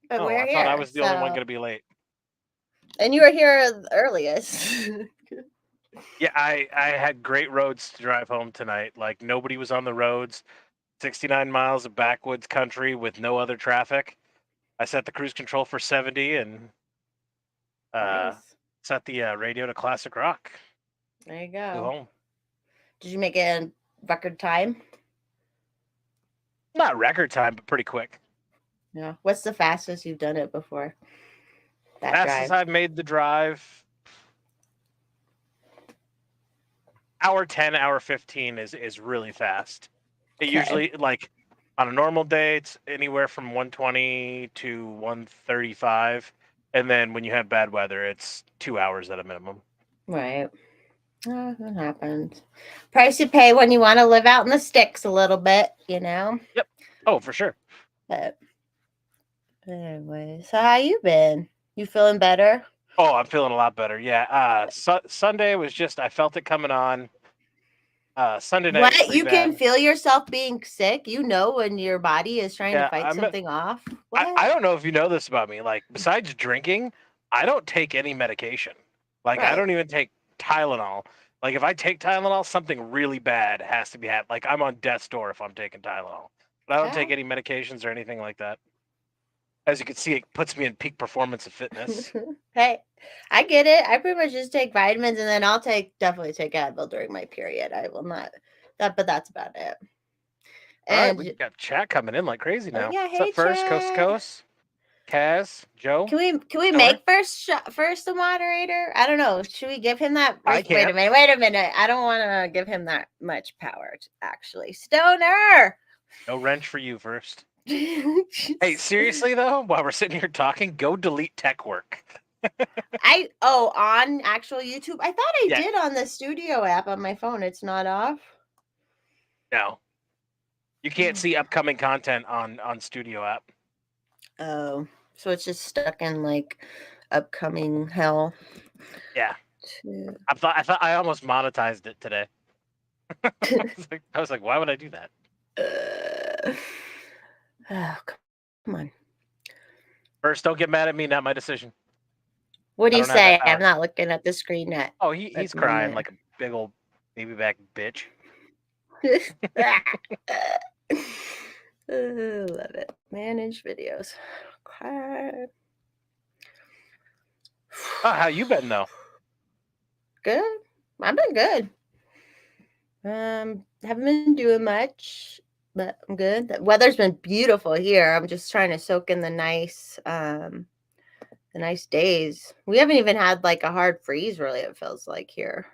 but Oh, we're I thought I here. was the only one So, going to be late. and you were here the earliest. Yeah, I had great roads to drive home tonight. Like nobody was on the roads. 69 miles of backwoods country with no other traffic. I set the cruise control for 70 and uh, Nice. set the radio to classic rock. There you Flew go. home. Did you make it in record time? Not record time, but pretty quick. Yeah. What's the fastest you've done it before? That Fastest drive. I've made the drive, hour 10, hour 15 is really fast. It Okay. usually, like, on a normal day, it's anywhere from 120 to 135. And then when you have bad weather, it's 2 hours at a minimum. Right. That happens. Price you pay when you want to live out in the sticks a little bit, you know? Yep. Oh, for sure. But anyway, so how you been? You feeling better? Oh, I'm feeling a lot better. Yeah. Sunday was just, I felt it coming on. Sunday night was What? pretty You can bad. feel yourself being sick? You know when your body is trying to Yeah. fight something off? I What? don't know if you know this about me. Like, besides drinking, I don't take any medication. Like, I Right. don't even take Tylenol. Like, if I take Tylenol, something really bad has to be happening. Like, I'm on death's door if I'm taking Tylenol. But I don't take Okay. any medications or anything like that. As you can see, it puts me in peak performance of fitness. Hey, I get it. I pretty much just take vitamins and then I'll definitely take Advil during my period. I will not but that's about it. All right, we And got chat coming in like crazy oh now. yeah, What's up, hey first? Coast to Chad. coast. Kaz, Joe, Can we Stoner. make first a moderator? I don't know. Should we give him that? I Wait a can. minute. Wait a minute. I don't want to give him that much power. Actually, Stoner. No wrench for you first. Hey, seriously though, while we're sitting here talking, go delete tech work. On actual YouTube. I thought I Yeah, did on the studio app on my phone. It's not off. no. You can't see upcoming content on Studio app. Oh, so it's just stuck in like upcoming hell. Yeah, Two. I almost monetized it today. I was like, why would I do that? Oh, come on. First, don't get mad at me. Not my decision. What do I you don't have say? that I'm power. not looking at the screen Oh, at he's the crying moment. like a big old baby back bitch. Love it. Manage videos. Okay. Oh, how you been though? Good. I've been good. Haven't been doing much, but I'm good. The weather's been beautiful here. I'm just trying to soak in the nice days. We haven't even had like a hard freeze really, it feels like here.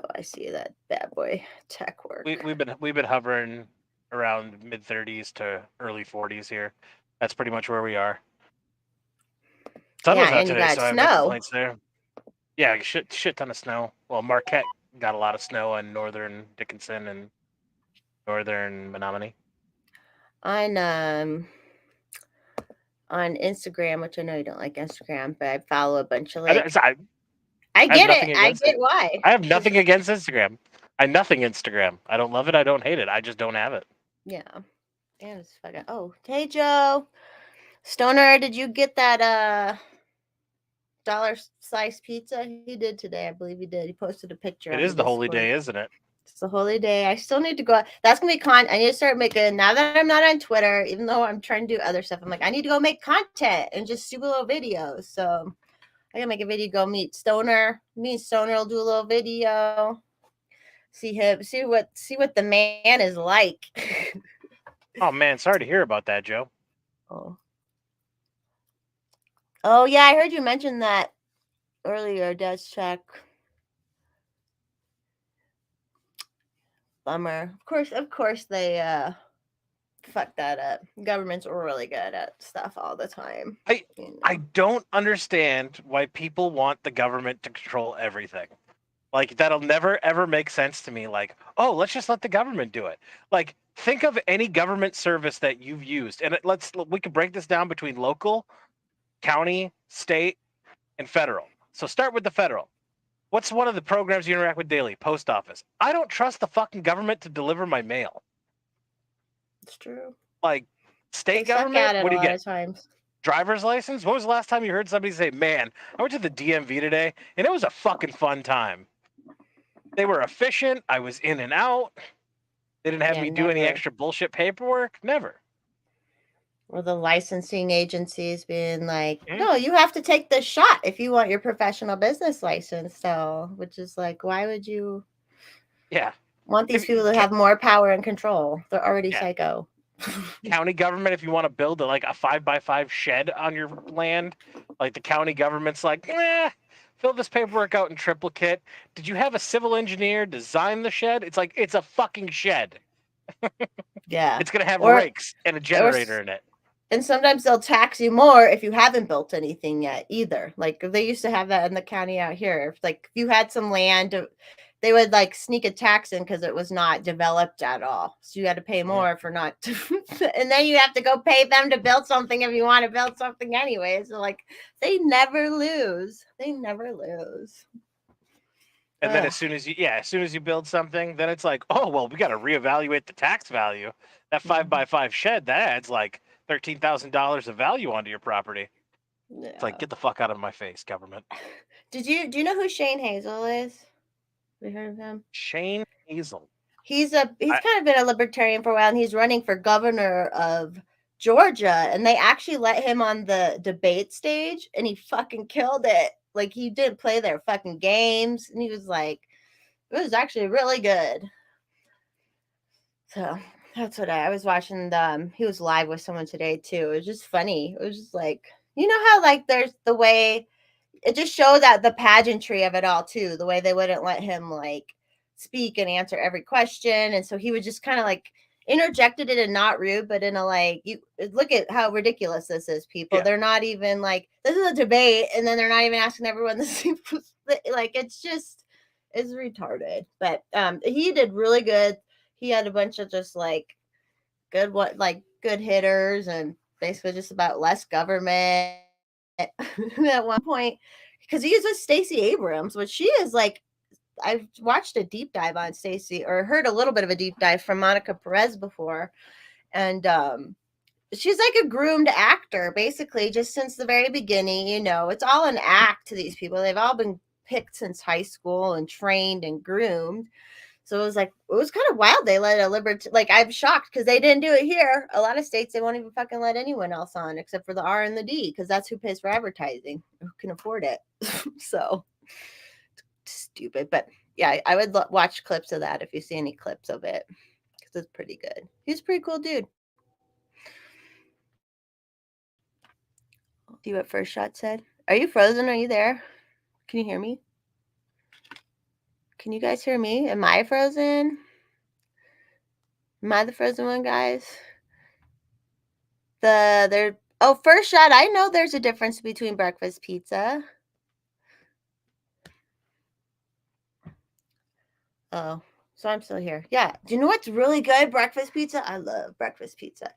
Oh, I see that bad boy tech work. We've been hovering around mid 30s to early 40s here. That's pretty much where we are. Sun Yeah, was out and you today, got so I have no snow. complaints there. Yeah, shit ton of snow. Well, Marquette got a lot of snow in northern Dickinson and northern Menominee. On on Instagram, which I know you don't like Instagram, but I follow a bunch of I, like I I I have get it. nothing I against get it. why. I have Cause nothing against Instagram. I nothing Instagram. I don't love it. I don't hate it. I just don't have it. yeah. And it's fucking oh, hey Joe. Stoner, did you get that dollar slice pizza? He did today. I believe he did. He posted a picture on It the is the holy Discord. day, isn't it? It's a holy day. I still need to go. That's gonna be I need to start making now that I'm not on Twitter, even though I'm trying to do other stuff. I'm like, I need to go make content and just do little videos. So I gotta make a video. Go meet Stoner. Me and Stoner will do a little video. See him. See what the man is like. Oh man, sorry to hear about that, Joe. Oh. Oh yeah, I heard you mention that earlier. Dad's check. Bummer. Of course they fuck that up. Governments are really good at stuff all the time. I You I know. don't understand why people want the government to control everything. Like that'll never ever make sense to me. Like, oh, let's just let the government do it. Like, think of any government service that you've used, and we could break this down between local, county, state, and federal. So start with the federal. What's one of the programs you interact with daily? Post office. I don't trust the fucking government to deliver my mail. It's true. Like, State They suck government, at it what a do you lot get? of times. Driver's license? When was the last time you heard somebody say, "Man, I went to the DMV today and it was a fucking fun time"? They were efficient. I was in and out. They didn't have Yeah, me do any never. extra bullshit paperwork. Never. Or the licensing agencies being like, Mhm. no, you have to take this shot if you want your professional business license. So, which is like, why would you Yeah. want these If, people to have more power and control? They're already yeah. psycho. County government, if you want to build like a 5x5 shed on your land, like the county government's like, fill this paperwork out in triplicate. Did you have a civil engineer design the shed? It's like, it's a fucking shed. Yeah. It's going to have Or, rakes and a or generator in it. and sometimes they'll tax you more if you haven't built anything yet either. Like they used to have that in the county out here. Like if you had some land, they would like sneak a tax in because it was not developed at all. So you had to pay more for not and then you have to go pay them to build something if you want to build something anyway. So like they never lose. They never lose. And then Ugh. as soon as you build something, then it's like, oh well, we got to reevaluate the tax value. That 5x5 shed that adds like $13,000 of value onto your property. It's like, Yeah. get the fuck out of my face, government. Do you know who Shane Hazel is? Have you heard of him? Shane Hazel. He's I, kind of been a libertarian for a while, and he's running for governor of Georgia. And they actually let him on the debate stage, and he fucking killed it. Like he didn't play their fucking games, and he was like, it was actually really good. So that's what I was watching. He was live with someone today too. It was just funny. It was just like, you know how like there's the way it just showed that the pageantry of it all too, the way they wouldn't let him like speak and answer every question, and so he would just kind of like interjected it and not rude, but in a like, you look at how ridiculous this is, people. yeah. They're not even like, this is a debate, and then they're not even asking everyone the same. Like it's retarded. But he did really good. He had a bunch of just like good hitters, and basically just about less government at one point, because he was with Stacey Abrams, which she is like, I've watched a deep dive on Stacey, or heard a little bit of a deep dive from Monica Perez before, and she's like a groomed actor, basically, just since the very beginning. It's all an act to these people. They've all been picked since high school and trained and groomed. So it was kind of wild. They let a like, I'm shocked because they didn't do it here. A lot of states, they won't even fucking let anyone else on except for the R and the D, because that's who pays for advertising, who can afford it. So stupid. But yeah, I would watch clips of that if you see any clips of it, because it's pretty good. He's a pretty cool dude. See what First Shot said? Are you frozen? Are you there? Can you hear me? Can you guys hear me? Am I frozen? Am I the frozen one, guys? First Shot. I know there's a difference between breakfast pizza. Oh, so I'm still here. Yeah. Do you know what's really good? Breakfast pizza. I love breakfast pizza.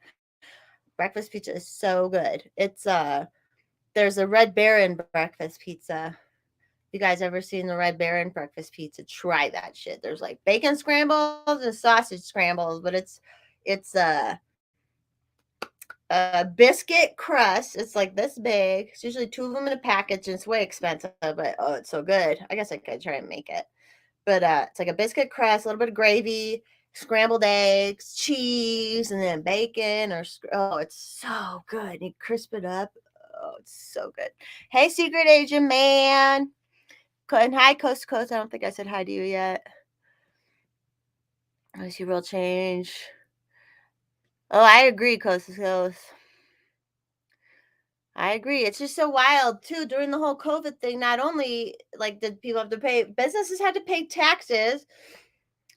Breakfast pizza is so good. There's a Red Baron breakfast pizza. You guys ever seen the Red Baron breakfast pizza? Try that shit. There's like bacon scrambles and sausage scrambles, but it's a biscuit crust. It's like this big. It's usually 2 of them in a package, and it's way expensive, but oh, it's so good. I guess I could try and make it. But it's like a biscuit crust, a little bit of gravy, scrambled eggs, cheese, and then bacon. Oh, it's so good. You crisp it up. Oh, it's so good. Hey, secret agent man. And hi, Coast to Coast. I don't think I said hi to you yet. I see real change. Oh, I agree, Coast to Coast. I agree. It's just so wild too. During the whole COVID thing, not only like did people have to pay, businesses had to pay taxes.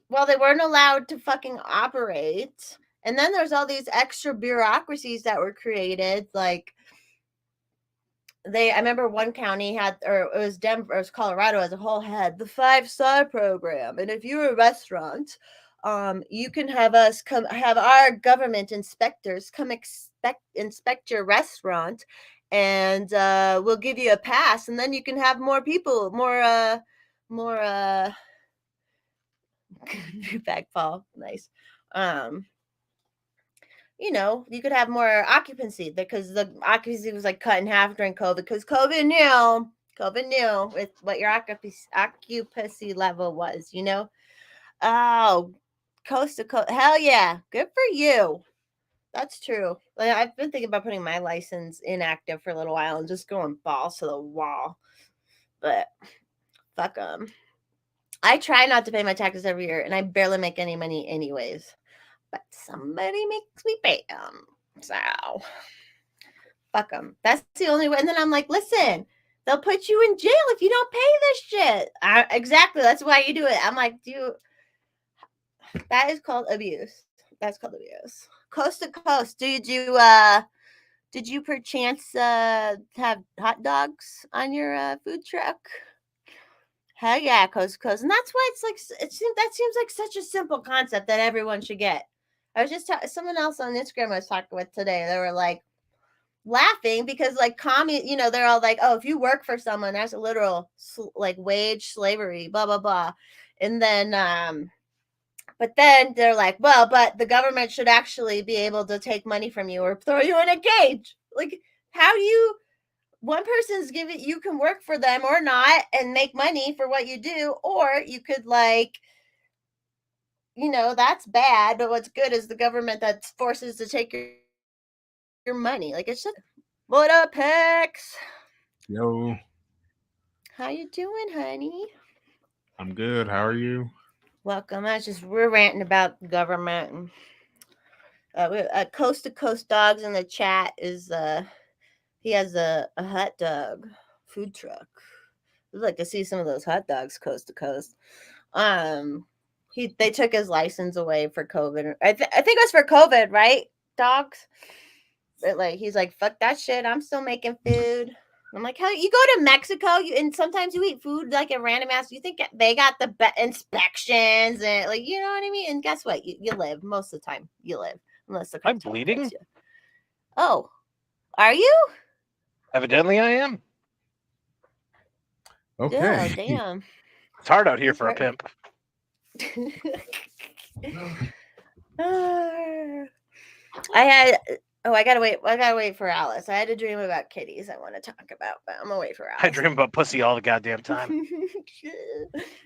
Well, they weren't allowed to fucking operate. And then there's all these extra bureaucracies that were created. Like I remember one county had, or it was Denver, it was Colorado as a whole, had the 5-star program. And if you're a restaurant, you can have our government inspectors come inspect your restaurant, and we'll give you a pass, and then you can have more people, more back fall. Nice. you could have more occupancy because the occupancy was like cut in half during COVID because COVID knew with what your occupancy level was. Oh, coast to coast. Hell yeah. Good for you. That's true. Like, I've been thinking about putting my license inactive for a little while and just going balls to the wall. But fuck them. I try not to pay my taxes every year and I barely make any money anyways. But somebody makes me pay them. So fuck them. That's the only way. And then I'm like, listen, they'll put you in jail if you don't pay this shit. Exactly. That's why you do it. I'm like, dude, that is called abuse. That's called abuse. Coast to coast. Did you perchance have hot dogs on your food truck? Hell yeah, coast to coast. And that's why it's like that seems like such a simple concept that everyone should get. I was just someone else on Instagram I was talking with today. They were like laughing because like they're all like, oh, if you work for someone, that's a literal like wage slavery, blah blah blah. And then but then they're like, well, but the government should actually be able to take money from you or throw you in a cage. Like, how do you? One person's giving you can work for them or not and make money for what you do, or you could that's bad. But what's good is the government that forces to take your money. Like, it's just what up, Hex? Yo, How you doing, honey? I'm good. How are you? Welcome. We're ranting about the government. Coast to Coast Dogs in the chat is he has a hot dog food truck. I'd like to see some of those hot dogs coast to coast. They took his license away for COVID. I think it was for COVID, right? Dogs. But like he's like, fuck that shit. I'm still making food. I'm like, how you go to Mexico? And sometimes you eat food like at random ass. You think they got the inspections and like you know what I mean? And guess what? You live most of the time. You live unless the I'm cartel bleeding. gets you. Oh, are you? Evidently, I am. Okay. Oh, damn. It's hard out here for a pimp. I gotta wait for Alice. I had a dream about kitties I want to talk about, but I'm gonna wait for Alice. I dream about pussy all the goddamn time.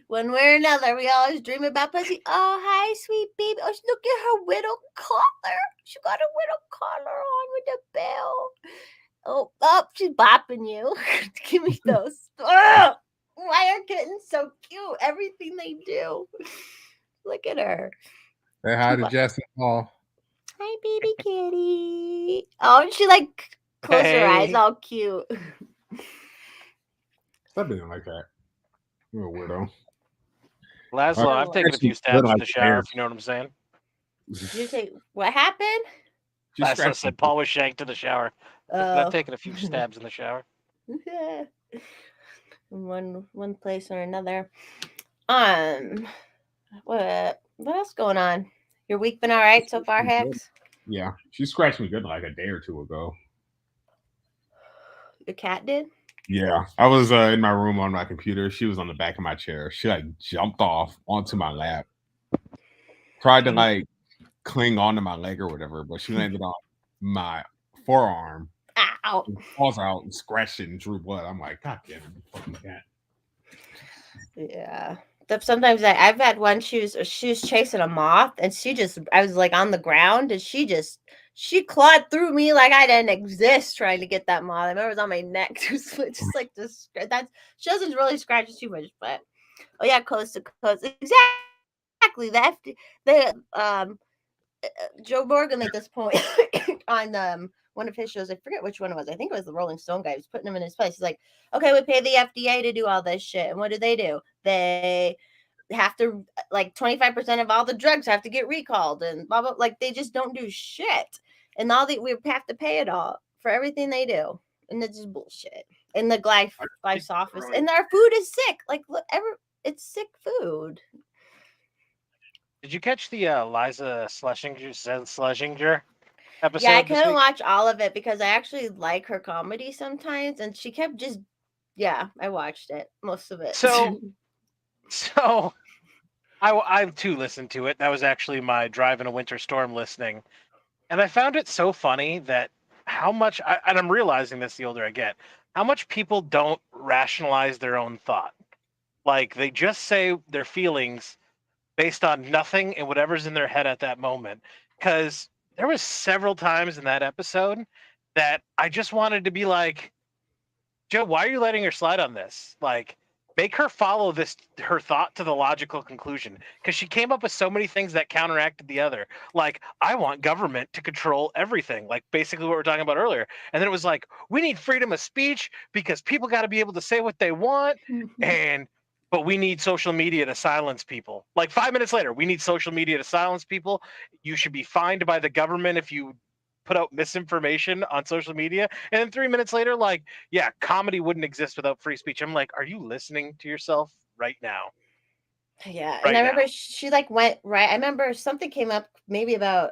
One way or another, we always dream about pussy. Oh, hi, sweet baby. Oh, look at her little collar. She got a little collar on with a bell. Oh, she's bopping you. Give me those. Why are kittens so cute? Everything they do. Look at her. Say hi to Jess and Paul. Hi, baby kitty. Oh, and she like close her eyes, all cute. Stop being like that. You're a weirdo. Laszlo, I've taken a few stabs in the shower, if you know what I'm saying. Did you say what happened? Laszlo said Paul was shanked in the shower. I've taken a few stabs in the shower. One place or another. What else going on? Your week been all right so far, Hex? Yeah, she scratched me good like a day or two ago. The cat did? Yeah, I was in my room on my computer. She was on the back of my chair. She like jumped off onto my lap. Tried to like cling onto my leg or whatever, but she landed on my forearm. Ow! Falls out and scratched it and drew blood. I'm like, God damn it, fucking cat. Yeah. Sometimes I've had one. She was chasing a moth, and I was like on the ground, and she clawed through me like I didn't exist trying to get that moth. I remember it was on my neck, just like this. She doesn't really scratch too much, but oh yeah, coast to coast, exactly. Joe Morgan made this point on one of his shows. I forget which one it was. I think it was the Rolling Stone guy. He was putting him in his place. He's like, okay, we pay the FDA to do all this shit. And what do? They have to, like, 25% of all the drugs have to get recalled and blah, blah. Like, they just don't do shit. And we have to pay it all for everything they do. And it's just bullshit. And the Glyph's office. And their food is sick. Like, it's sick food. Did you catch the Liza Schlesinger episode? Yeah, I couldn't watch all of it because I actually like her comedy sometimes, and she kept I watched it, most of it. So I too listened to it. That was actually my Drive in a Winter Storm listening. And I found it so funny that how much, and I'm realizing this the older I get, how much people don't rationalize their own thought. Like they just say their feelings based on nothing and whatever's in their head at that moment. Because there was several times in that episode that I just wanted to be like, Joe, why are you letting her slide on this? Like, make her follow her thought to the logical conclusion because she came up with so many things that counteracted the other. Like, I want government to control everything, like basically what we were talking about earlier. And then it was like, we need freedom of speech because people got to be able to say what they want, and but we need social media to silence people. Like 5 minutes later, we need social media to silence people. You should be fined by the government if you put out misinformation on social media. And then 3 minutes later, like, yeah, comedy wouldn't exist without free speech. I'm like, are you listening to yourself right now? Yeah, and I remember she like went right. I remember something came up maybe about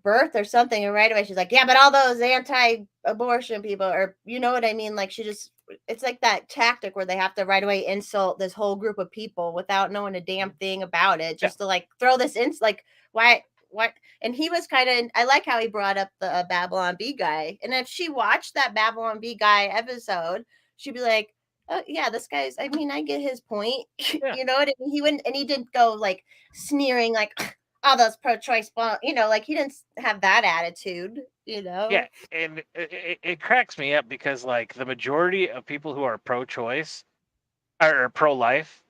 birth or something, and right away she's like, yeah, but all those anti-abortion people, or you know what I mean? Like she just, it's like that tactic where they have to right away insult this whole group of people without knowing a damn thing about it, just to like throw this in. Like why? What? And he was kind of, I like how he brought up the Babylon Bee guy, and if she watched that Babylon Bee guy episode, she'd be like, oh yeah, this guy's, I mean, I get his point. Yeah. You know what I mean? He wouldn't, and he didn't go like sneering like all those pro-choice, you know, like he didn't have that attitude, you know. Yeah, and it cracks me up because like the majority of people who are pro-choice or pro-life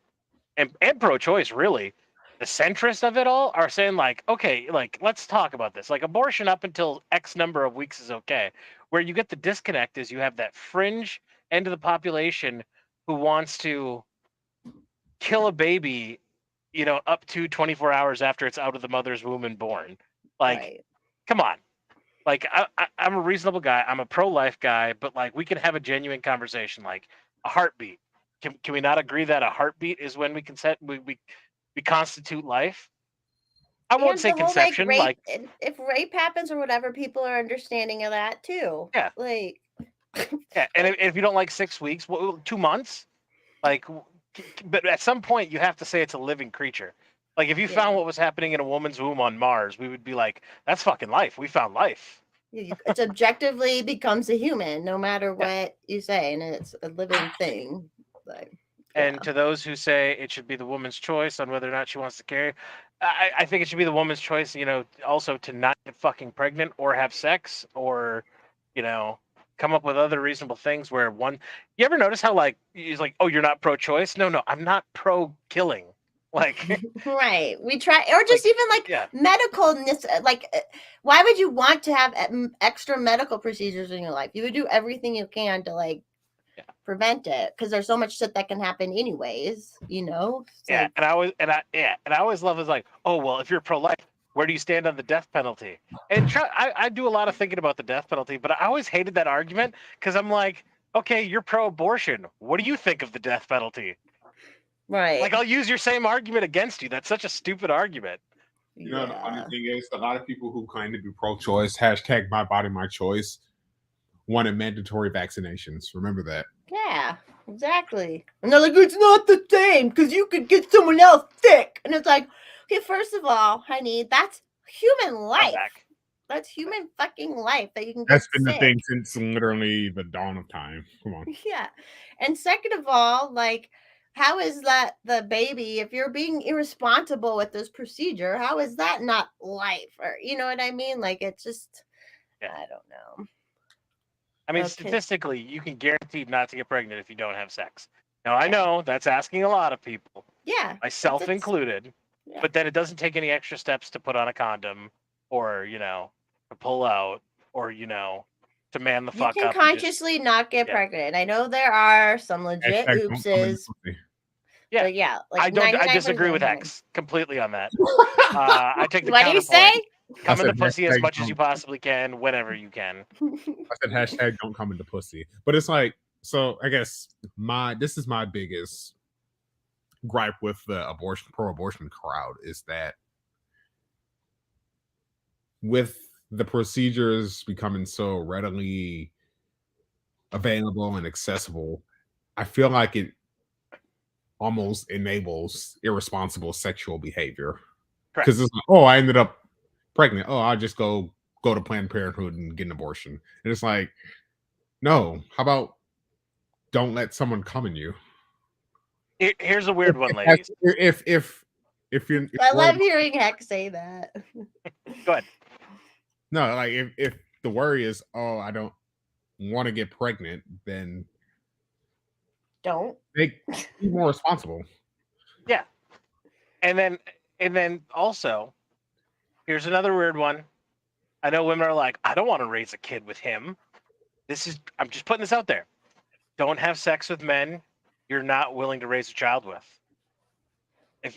and pro-choice, really, the centrist of it all are saying like, okay, like let's talk about this. Like abortion up until X number of weeks is okay. Where you get the disconnect is you have that fringe end of the population who wants to kill a baby, you know, up to 24 hours after it's out of the mother's womb and born. Like, Right. come on. Like, I'm a reasonable guy. I'm a pro-life guy, but like, we can have a genuine conversation. Like a heartbeat. Can we not agree that a heartbeat is when we constitute life? I won't And say the whole like conception. rape, Like, if rape happens or whatever, people are understanding of that too. yeah, Like, yeah. And if you don't like 6 weeks, 2 months, like, but at some point you have to say it's a living creature. Like if you yeah, found what was happening in a woman's womb on Mars, we would be like, that's fucking life. We found life. it's objectively becomes a human, no matter Yeah. what you say, and it's a living thing. Like, yeah. And to those who say it should be the woman's choice on whether or not she wants to carry, I think it should be the woman's choice, you know, also to not get fucking pregnant or have sex or, you know, come up with other reasonable things where one, you ever notice how like, he's like, oh, you're not pro-choice? No, I'm not pro-killing. Like, Right. We try, or just like, even like yeah. medicalness. Like, why would you want to have extra medical procedures in your life? You would do everything you can to like prevent it because there's so much shit that can happen anyways. You know. It's Yeah, like, and I always love is like, oh well, if you're pro-life, where do you stand on the death penalty? And I do a lot of thinking about the death penalty, but I always hated that argument because I'm like, okay, you're pro-abortion. What do you think of the death penalty? right. Like, I'll use your same argument against you. That's such a stupid argument. You know, the funny thing is, a lot of people who claim to be pro-choice, hashtag my body, my choice, wanted mandatory vaccinations. Remember that. Yeah, exactly. And they're like, it's not the same because you could get someone else sick. And it's like, okay, first of all, honey, that's human life. That's human fucking life that you can get That's been sick. the thing since literally the dawn of time. Come on. Yeah. And second of all, like, how is that the baby, if you're being irresponsible with this procedure, how is that not life? Or, you know what I mean? Like, it's just, I don't know. I mean, statistically, you can guarantee not to get pregnant if you don't have sex. Now, I know that's asking a lot of people. Yeah. Myself included. Yeah. But then it doesn't take any extra steps to put on a condom or, you know, to pull out or, you know, to man the fuck up. You can consciously not get pregnant. I know there are some legit oopses. Yeah. But yeah. Like I disagree with X completely on that. I take the What do you say? Come in the pussy as much as you possibly can, whenever you can. I said hashtag don't come into pussy. But it's like, so I guess this is my biggest gripe with the pro-abortion crowd is that with the procedures becoming so readily available and accessible, I feel like it almost enables irresponsible sexual behavior. Because it's like, oh, I ended up pregnant. Oh, I'll just go to Planned Parenthood and get an abortion. And it's like, no. How about don't let someone come in you? Here's a weird one, If ladies. if you're I worried love hearing Heck say that. Go ahead. no, like if the worry is, oh, I don't want to get pregnant, then Don't. be more responsible. Yeah. And then also, here's another weird one. I know women are like, I don't want to raise a kid with him. I'm just putting this out there. Don't have sex with men you're not willing to raise a child with.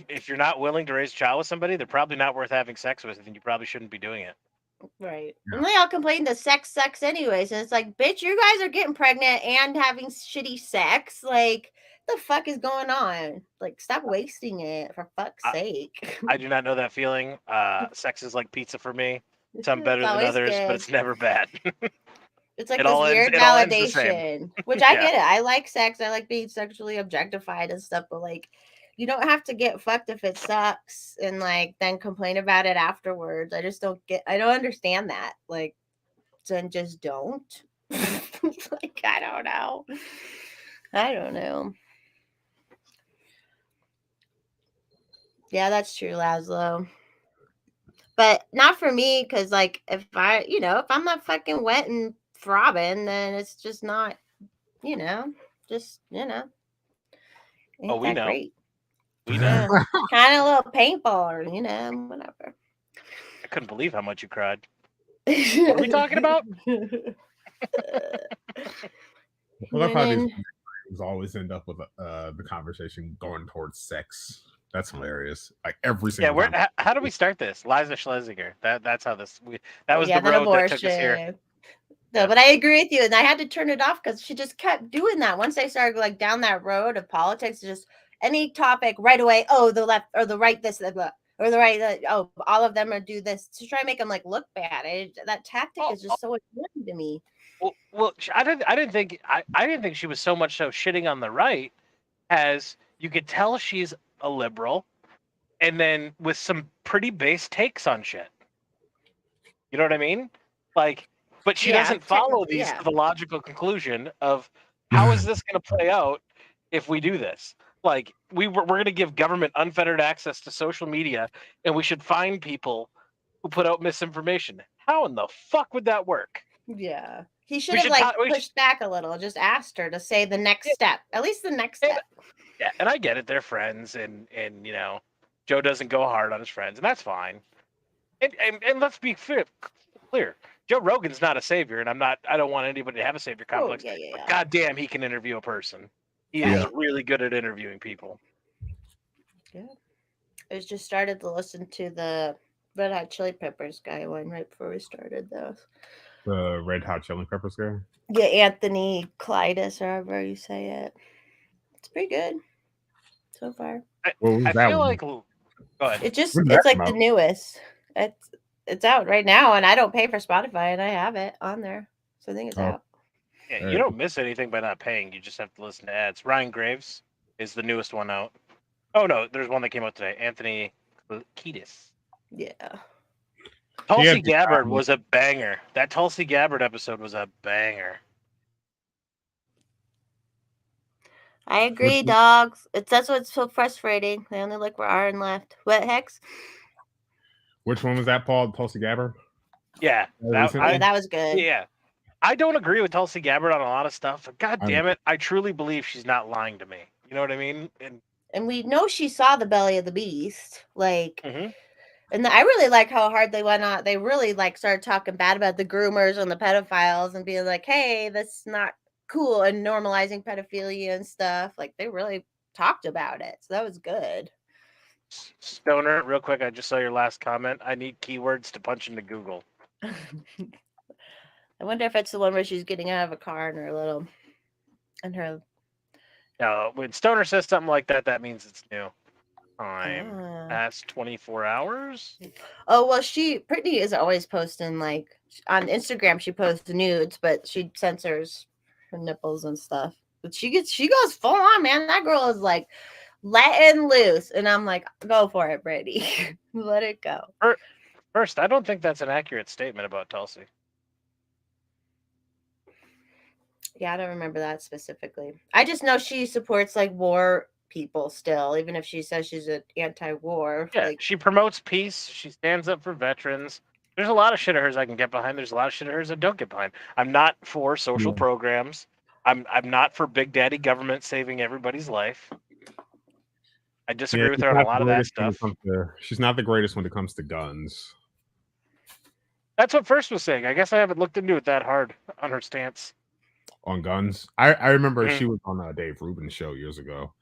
If you're not willing to raise a child with somebody, they're probably not worth having sex with, and you probably shouldn't be doing it. Right. Yeah. And they all complain that sex sucks anyways. And it's like, bitch, you guys are getting pregnant and having shitty sex. Like, the fuck is going on? Like, stop wasting it, for fuck's sake. I do not know that feeling. Sex is like pizza for me. Some better It's than always others, but good. it's never bad. It's like It this all ends- weird it all ends the same. validation, which I Yeah. get it. I like sex. I like being sexually objectified and stuff, but like, you don't have to get fucked if it sucks and like then complain about it afterwards. I don't understand that. Like, then just don't. Like, I don't know. Yeah, that's true, Laszlo. But not for me, because like if I'm not fucking wet and throbbing, then it's just not, ain't we that know. great. We know. Yeah. Kind of a little paintball or, whatever. I couldn't believe how much you cried. What are we talking about? I love how these always end up with the conversation going towards sex. That's hilarious. Like every single time. How do we start this? Liza Schlesinger. That's how this. That was the the road that took us here. No, but I agree with you, and I had to turn it off because she just kept doing that. Once I started like down that road of politics, just any topic right away. Oh, the left or the right, this, blah, or the right. Oh, all of them are do this to try and make them like look bad. That tactic is just so annoying to me. Well, I didn't think she was so much so shitting on the right, as you could tell she's a liberal, and then with some pretty base takes on shit. You know what I mean? Like. But she doesn't follow these to the logical conclusion of how is this going to play out if we do this? Like we're going to give government unfettered access to social media, and we should find people who put out misinformation. How in the fuck would that work? Yeah, he should have pushed back a little, just asked her to say the next step, at least the next step. Yeah, and I get it; they're friends, and Joe doesn't go hard on his friends, and that's fine. And let's be clear. Joe Rogan's not a savior, and I don't want anybody to have a savior complex. But goddamn, he can interview a person. He is really good at interviewing people. Yeah. I just started to listen to the Red Hot Chili Peppers guy one right before we started those. The Red Hot Chili Peppers guy? Yeah, Anthony Clydas, or however you say it. It's pretty good so far. I feel like go ahead. It's like the newest. It's out right now, and I don't pay for Spotify, and I have it on there, so I think it's out. Yeah, you don't miss anything by not paying. You just have to listen to ads. Ryan Graves is the newest one out. Oh no, there's one that came out today. Anthony Kiedis. Yeah. Tulsi Gabbard was a banger. That Tulsi Gabbard episode was a banger. I agree, dogs. That's what's so frustrating. They only look for Aaron left. What, Hex? Which one was that, Paul? Tulsi Gabbard? Yeah. That was good. Yeah. I don't agree with Tulsi Gabbard on a lot of stuff, but god damn it, I truly believe she's not lying to me. You know what I mean? And we know she saw the belly of the beast. Like, and I really like how hard they went on. They really started talking bad about the groomers and the pedophiles and being like, hey, that's not cool, and normalizing pedophilia and stuff. Like, they really talked about it. So that was good. Stoner, real quick, I just saw your last comment. I need keywords to punch into Google. I wonder if it's the one where she's getting out of a car and her. No, when Stoner says something like that, that means it's new. Time past 24 hours. Oh well, Brittany is always posting on Instagram. She posts nudes, but she censors her nipples and stuff. But she goes full on, man. That girl is letting loose, and I'm like, go for it, Brittany. Let it go. First, I don't think that's an accurate statement about Tulsi. Yeah, I don't remember that specifically. I just know she supports like war people still, even if she says she's an anti-war. Yeah, Like, she promotes peace. She stands up for veterans. There's a lot of shit of hers I can get behind. There's a lot of shit of hers I don't get behind. I'm not for social programs. I'm not for big daddy government saving everybody's life. I disagree with her on a lot of that stuff. She's not the greatest when it comes to guns. That's what First was saying. I guess I haven't looked into it that hard on her stance. On guns. I remember Mhm. she was on Dave Rubin's show years ago.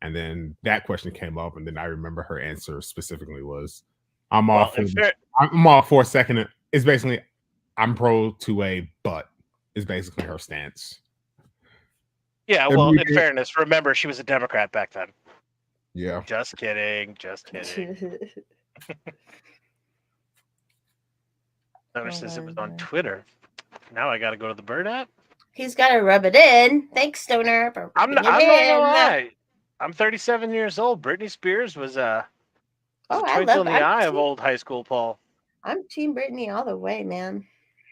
And then that question came up, and then I remember her answer specifically was, I'm all for a second. It's basically, I'm pro to a but is basically her stance. Yeah, well, in fairness, remember she was a Democrat back then. Yeah. Just kidding. Just kidding. Notices it was on Twitter. Now I got to go to the Bird app. He's got to rub it in. Thanks, Stoner, for rubbing I'm not gonna lie. I'm 37 years old. Britney Spears was a twinkle in the eye of old high school Paul. I'm Team Britney all the way, man.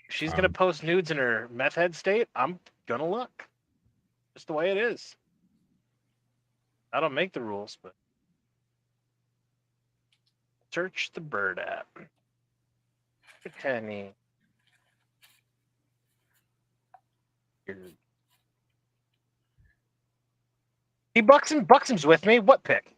She's gonna post nudes in her meth head state. I'm gonna look. Just the way it is. I don't make the rules, but search the Bird app. Penny. He Buxom's with me. What pick?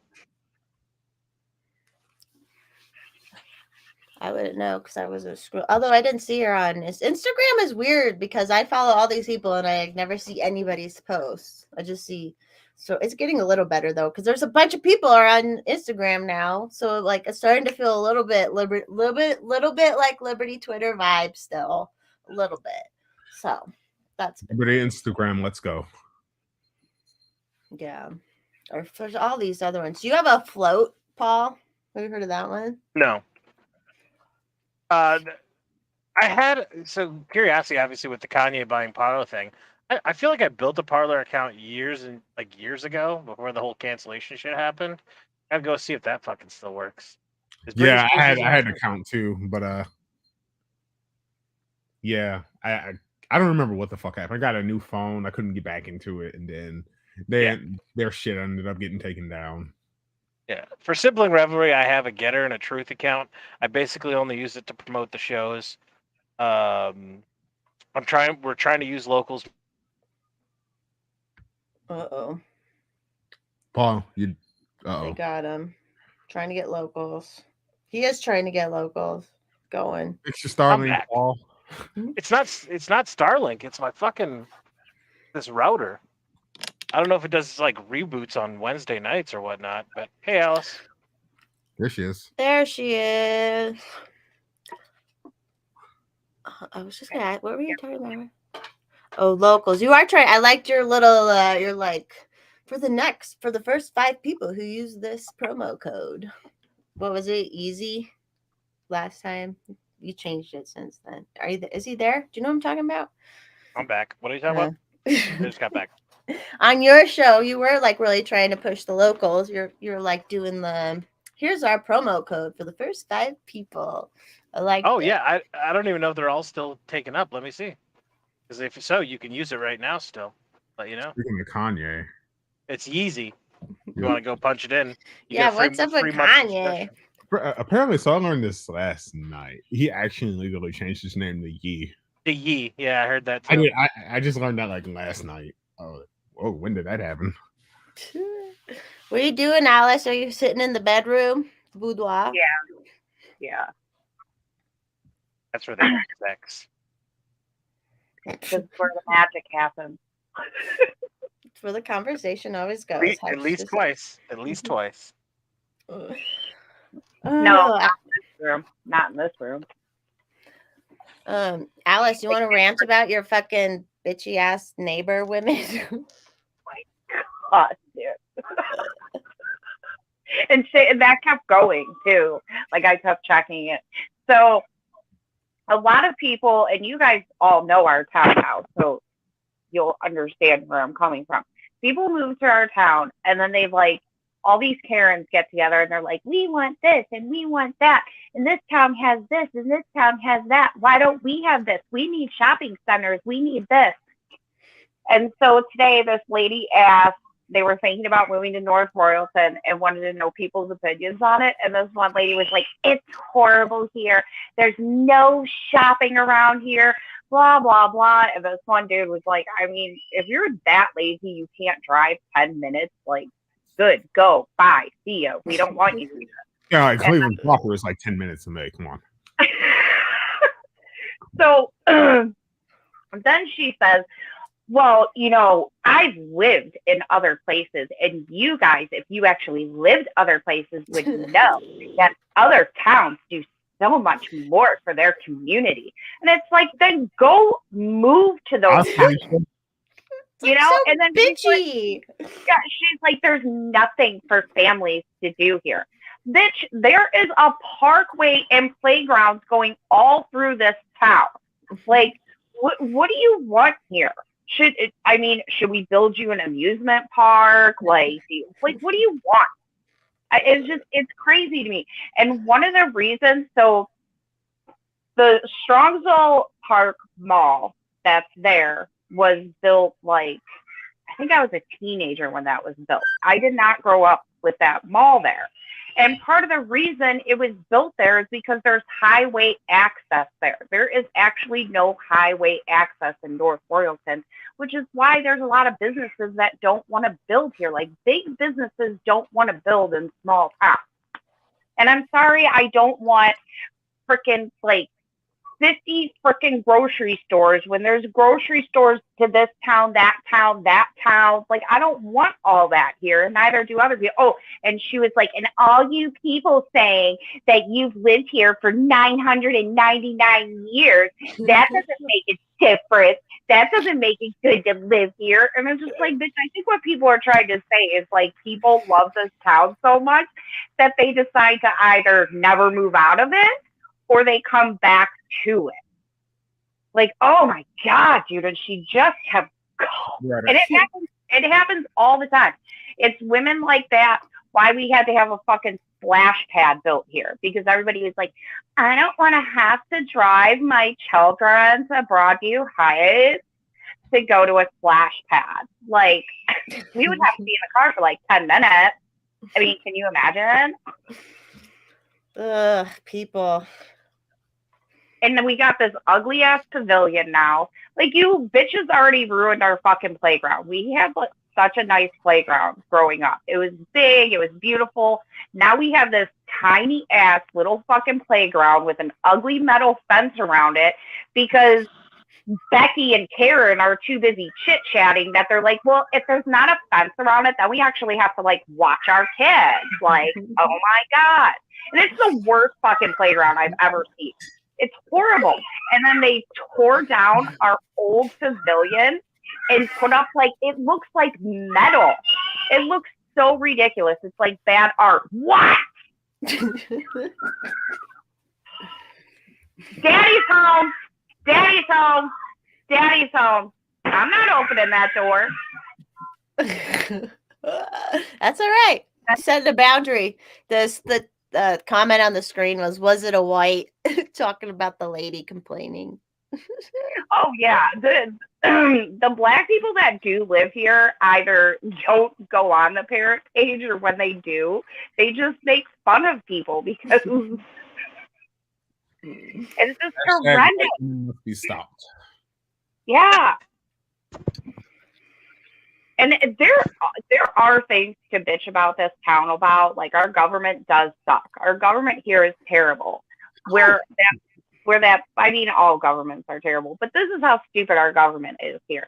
I wouldn't know because I wasn't scroll. Although I didn't see her on Instagram is weird because I follow all these people and I never see anybody's posts. I just see. So it's getting a little better though because there's a bunch of people are on Instagram now. So like it's starting to feel a little bit like Liberty Twitter vibe still a little bit. So that's Liberty Instagram. Let's go. Yeah, or for all these other ones. Do you have a float, Paul? Have you heard of that one? No. I had curiosity, obviously, with the Kanye buying Parler thing. I feel like I built a Parler account years ago before the whole cancellation shit happened. I gotta go see if that fucking still works. Yeah, I had an account too, but yeah, I don't remember what the fuck happened. I got a new phone. I couldn't get back into it, and then their shit ended up getting taken down. Yeah, for Sibling Revelry, I have a Getter and a Truth account. I basically only use it to promote the shows. We're trying to use locals. Uh-oh. Paul, They got him. Trying to get locals. He is trying to get locals going. It's your Starlink, Paul. It's not Starlink. It's my fucking this router. I don't know if it does like reboots on Wednesday nights or whatnot, but hey, Alice. There she is. There she is. I was just gonna ask, what were you talking about? Oh, locals. You are trying. I liked your little, you're like, for the first 5 people who use this promo code. What was it? Easy last time? You changed it since then. Is he there? Do you know what I'm talking about? I'm back. What are you talking about? I just got back. On your show, you were like really trying to push the locals. You're like doing here's our promo code for the first 5 people. I like. Oh yeah, I don't even know if they're all still taken up. Let me see. Because if so, you can use it right now still. Let you know. Speaking of Kanye, it's Yeezy. You want to go punch it in? What's up with Kanye? Apparently, so I learned this last night. He actually legally changed his name to Yee. The Yee, yeah, I heard that too. I just learned that like last night. Oh, when did that happen? What are you doing, Alice? Are you sitting in the bedroom, boudoir? Yeah. That's where they have sex. That's where the magic happens. It's where the conversation always goes. At least twice. At least twice. No, not in this room. Not in this room. Alice, you want to rant about your fucking bitchy ass neighbor women? My God, dude. And that kept going too. Like I kept checking it. So a lot of people, and you guys all know our townhouse, so you'll understand where I'm coming from. People move to our town, and then they've like all these Karens get together and they're like, we want this and we want that. And this town has this and this town has that. Why don't we have this? We need shopping centers. We need this. And so today this lady asked, they were thinking about moving to North Royalton and wanted to know people's opinions on it. And this one lady was like, it's horrible here. There's no shopping around here, blah, blah, blah. And this one dude was like, I mean, if you're that lazy, you can't drive 10 minutes, like, good, go, bye, see ya. We don't want you here. Yeah, like Cleveland proper is like 10 minutes to make. Come on. So then she says, well, you know, I've lived in other places, and you guys, if you actually lived other places, would know that other towns do so much more for their community. And it's like, then go move to those towns. You know, so and then bitchy. she's like, there's nothing for families to do here. Bitch, there is a parkway and playgrounds going all through this town. Like, what do you want here? Should we build you an amusement park? Like, what do you want? It's crazy to me. And one of the reasons, so the Strongsville Park Mall that's there was built, like, I think I was a teenager when that was built. I did not grow up with that mall there. And part of the reason it was built there is because there's highway access there. There is actually no highway access in North Royalton, which is why there's a lot of businesses that don't want to build here. Like, big businesses don't want to build in small towns. And I'm sorry, I don't want freaking, like, 50 freaking grocery stores when there's grocery stores to this town, that town, that town. Like, I don't want all that here, and neither do other people. Oh, and she was like, and all you people saying that you've lived here for 999 years, that doesn't make it different. That doesn't make it good to live here. And it's just like, bitch, I think what people are trying to say is, like, people love this town so much that they decide to either never move out of it or they come back to it. Like, oh my God, dude, and she just kept going. And it happens all the time. It's women like that why we had to have a fucking splash pad built here, because everybody was like, I don't want to have to drive my children to Broadview Heights to go to a splash pad. Like, we would have to be in the car for like 10 minutes. I mean, can you imagine? Ugh, people. And then we got this ugly ass pavilion now. Like, you bitches already ruined our fucking playground. We had like such a nice playground growing up. It was big. It was beautiful. Now we have this tiny ass little fucking playground with an ugly metal fence around it because Becky and Karen are too busy chit-chatting that they're like, well, if there's not a fence around it, then we actually have to, like, watch our kids. Like, oh my God. And it's the worst fucking playground I've ever seen. It's horrible. And then they tore down our old pavilion and put up, like, it looks like metal. It looks so ridiculous. It's like bad art. What? Daddy's home. Daddy's home. Daddy's home. I'm not opening that door. That's all right. I set a boundary. The comment on the screen was it a white? Talking about the lady complaining. Oh yeah, the black people that do live here either don't go on the parent page, or when they do, they just make fun of people because it's just horrendous. Must be stopped. Yeah. And there are things to bitch about this town about. Like, our government does suck. Our government here is terrible. I mean, all governments are terrible, but this is how stupid our government is here.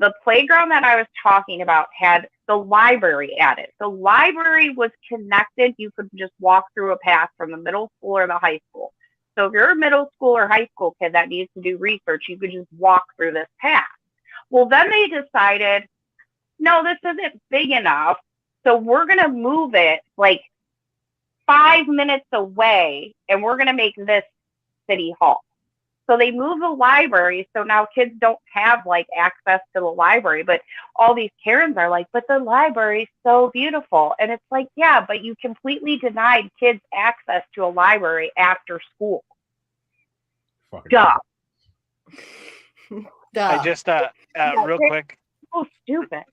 The playground that I was talking about had the library at it. The library was connected. You could just walk through a path from the middle school or the high school. So if you're a middle school or high school kid that needs to do research, you could just walk through this path. Well, then they decided, no, this isn't big enough, so we're going to move it like 5 minutes away, and we're going to make this City Hall. So they moved the library, so now kids don't have like access to the library. But all these Karens are like, but the library's so beautiful. And it's like, yeah, but you completely denied kids access to a library after school. Fucking Duh. I just real quick. So stupid.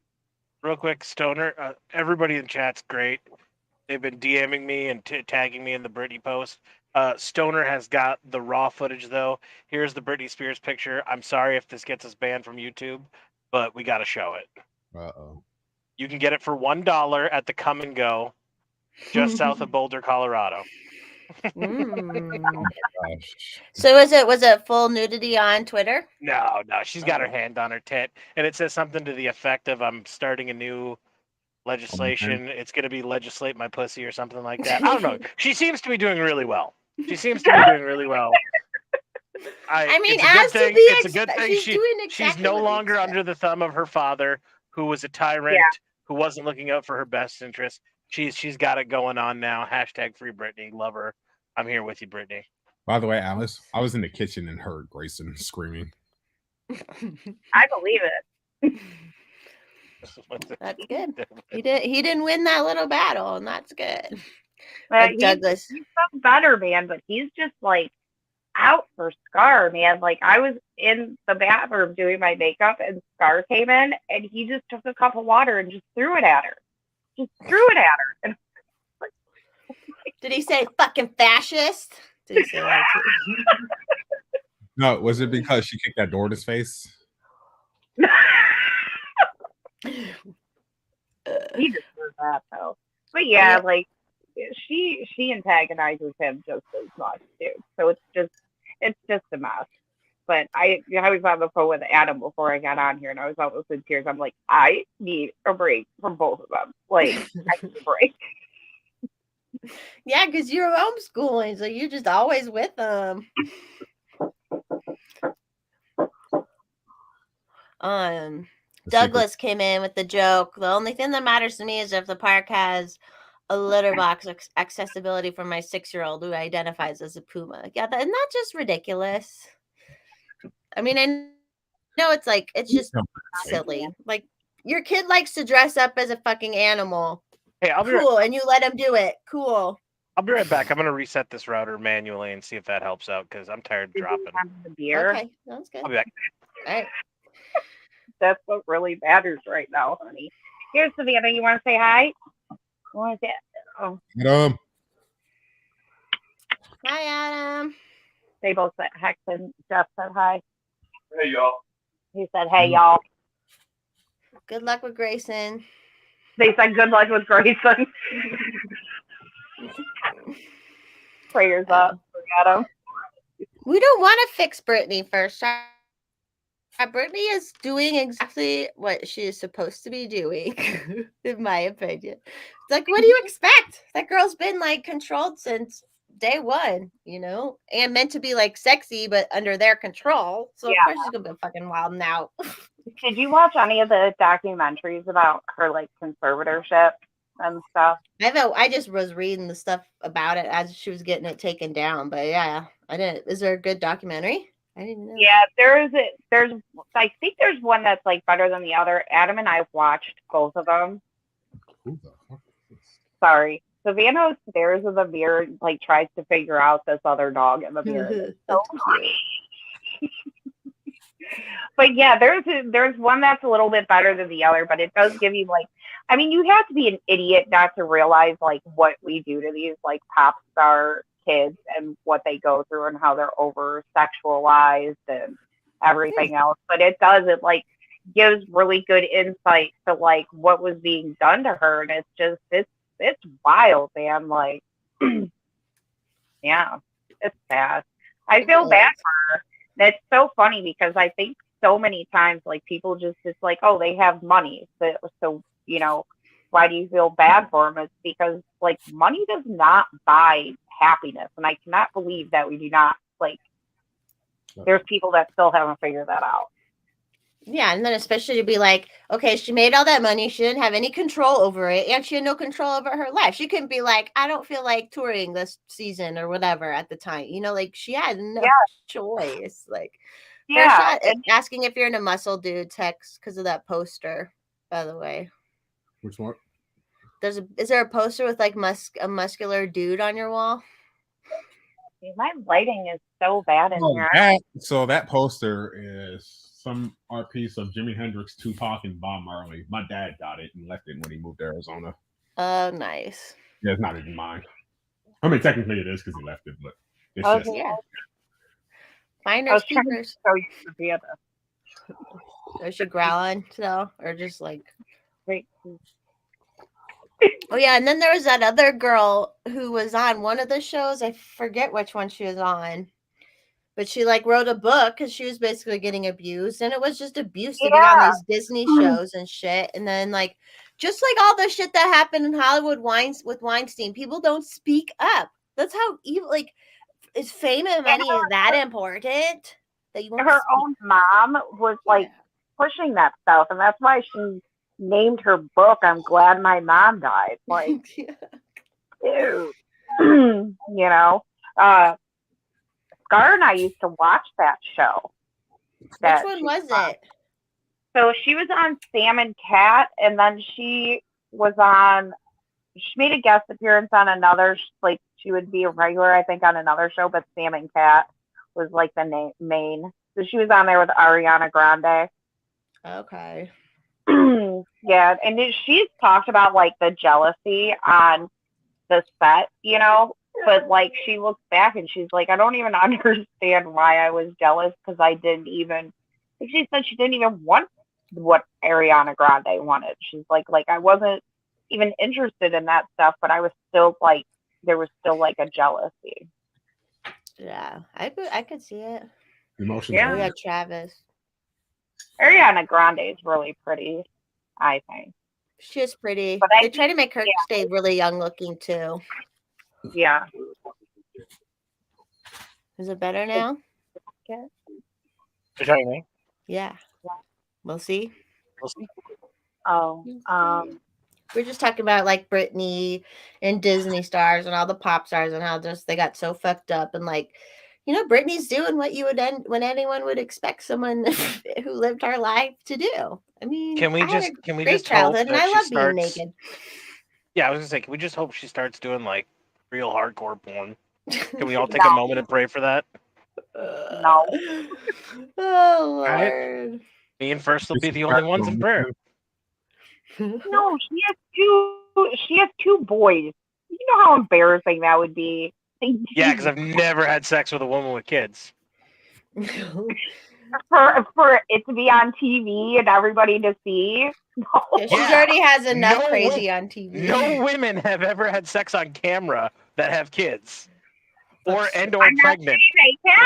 Real quick, Stoner. Everybody in chat's great. They've been DMing me and tagging me in the Britney post. Stoner has got the raw footage though. Here's the Britney Spears picture. I'm sorry if this gets us banned from YouTube, but we got to show it. Uh-oh. You can get it for $1 at the Come and Go, just south of Boulder, Colorado. Gosh. So was it full nudity on Twitter? No, she's got her hand on her tit, and it says something to the effect of "I'm starting a new legislation. It's going to be legislate my pussy" or something like that. I don't know. She seems to be doing really well. It's a good thing. She's no longer under the thumb of her father, who was a tyrant, who wasn't looking out for her best interest. She's got it going on now. # free Britney. Love her. I'm here with you, Britney. By the way, Alice, I was in the kitchen and heard Grayson screaming. I believe it. That's good. He didn't win that little battle, and that's good. Douglas, he's so better, man, but he's just like out for Scar, man. Like I was in the bathroom doing my makeup, and Scar came in, and he just took a cup of water and just threw it at her. And did he say fucking fascist? Did he say that too? No, was it because she kicked that door in his face? He deserves that though. But yeah, like she antagonizes him just as much too. So it's just a mess. But I was on the phone with Adam before I got on here, and I was almost in tears. I'm like, I need a break from both of them. Like, I need a break. Yeah, because you're homeschooling, so you're just always with them. Douglas came in with the joke. The only thing that matters to me is if the park has a litter box accessibility for my 6-year-old who identifies as a puma. Yeah, and that's just ridiculous. I mean, I know it's just silly. Like your kid likes to dress up as a fucking animal. Hey, cool, and you let him do it. Cool. I'll be right back. I'm gonna reset this router manually and see if that helps out because I'm tired of dropping. The beer. Okay, sounds good. I'll be back. All right. That's what really matters right now, honey. Here's Savannah. You want to say hi? What is it? Oh. Adam. Hi, Adam. They both said, Hex and Jeff said hi. Hey, y'all. He said, hey, y'all. Good luck with Grayson. They said, good luck with Grayson. Prayers up for Adam. We don't want to fix Brittany first. Brittany is doing exactly what she is supposed to be doing, in my opinion. It's like, what do you expect? That girl's been like controlled since day one, and meant to be like sexy, but under their control. So of course she's gonna be fucking wild now. Did you watch any of the documentaries about her like conservatorship and stuff? I just was reading the stuff about it as she was getting it taken down, but yeah, I didn't. Is there a good documentary? I didn't know. Yeah, I think there's one that's like better than the other. Adam and I watched both of them. Who the fuck is this? Sorry. Savannah upstairs in the mirror, like tries to figure out this other dog in the mirror. So but yeah, there's one that's a little bit better than the other, but it does give you like, I mean, you have to be an idiot not to realize like what we do to these like pop star kids and what they go through and how they're over sexualized and everything else. But it like gives really good insight to like what was being done to her, and it's wild, man. Like, yeah, it's sad. I feel bad for her. That's so funny because I think so many times like people it's like, oh, they have money, so why do you feel bad for them? It's because like money does not buy happiness, and I cannot believe that we do not like. There's people that still haven't figured that out. Yeah, and then especially to be like, okay, she made all that money, she didn't have any control over it, and she had no control over her life. She couldn't be like, I don't feel like touring this season or whatever at the time. Like she had no choice. Like first shot asking if you're in a muscle dude text because of that poster, by the way. Which one? Is there a poster with like a muscular dude on your wall? My lighting is so bad in here. So that poster is some art piece of Jimi Hendrix, Tupac, and Bob Marley. My dad got it and left it when he moved to Arizona. Oh, nice. Yeah, it's not even mine. I mean, technically it is because he left it, but it's just finders keepers. I should growl on though, or just like. Oh yeah, and then there was that other girl who was on one of the shows. I forget which one she was on, but she like wrote a book because she was basically getting abused, and it was just abuse to get on these Disney shows and shit. And then like, just like all the shit that happened in Hollywood with Weinstein, people don't speak up. That's how evil. Like, is fame and money that important? That you her own mom was like pushing that stuff, and that's why she named her book "I'm Glad My Mom Died." Like, dude, Scar and I used to watch that show. Which one was it? So she was on Sam and Cat, and then she made a guest appearance on another, like she would be a regular, I think, on another show, but Sam and Cat was like the main. So she was on there with Ariana Grande. Okay. Yeah, and she's talked about like the jealousy on the set, but like she looks back and she's like, I don't even understand why I was jealous because I didn't even. She said she didn't even want what Ariana Grande wanted. She's like I wasn't even interested in that stuff, but I was still like, there was still like a jealousy. Yeah, I could see it. Emotions. Yeah, we got Travis. Ariana Grande is really pretty, I think. She is pretty. But they try to make her stay really young looking too. Yeah. Is it better now? You're talking to me? Yeah. We'll see. Oh. We're just talking about like Britney and Disney stars and all the pop stars and how just they got so fucked up, and like, Britney's doing what you would when anyone would expect someone who lived her life to do. I mean, can we just childhood, and I love being naked. Yeah, I was gonna say, can we just hope she starts doing like real hardcore porn? Can we all take a moment and pray for that? No. Oh Lord. Right? Me and First will be the only ones in prayer. No, she has two boys. You know how embarrassing that would be. Yeah, because I've never had sex with a woman with kids. For it to be on TV and everybody to see. No. Yeah, she already has enough crazy on TV. No women have ever had sex on camera that have kids. Or pregnant.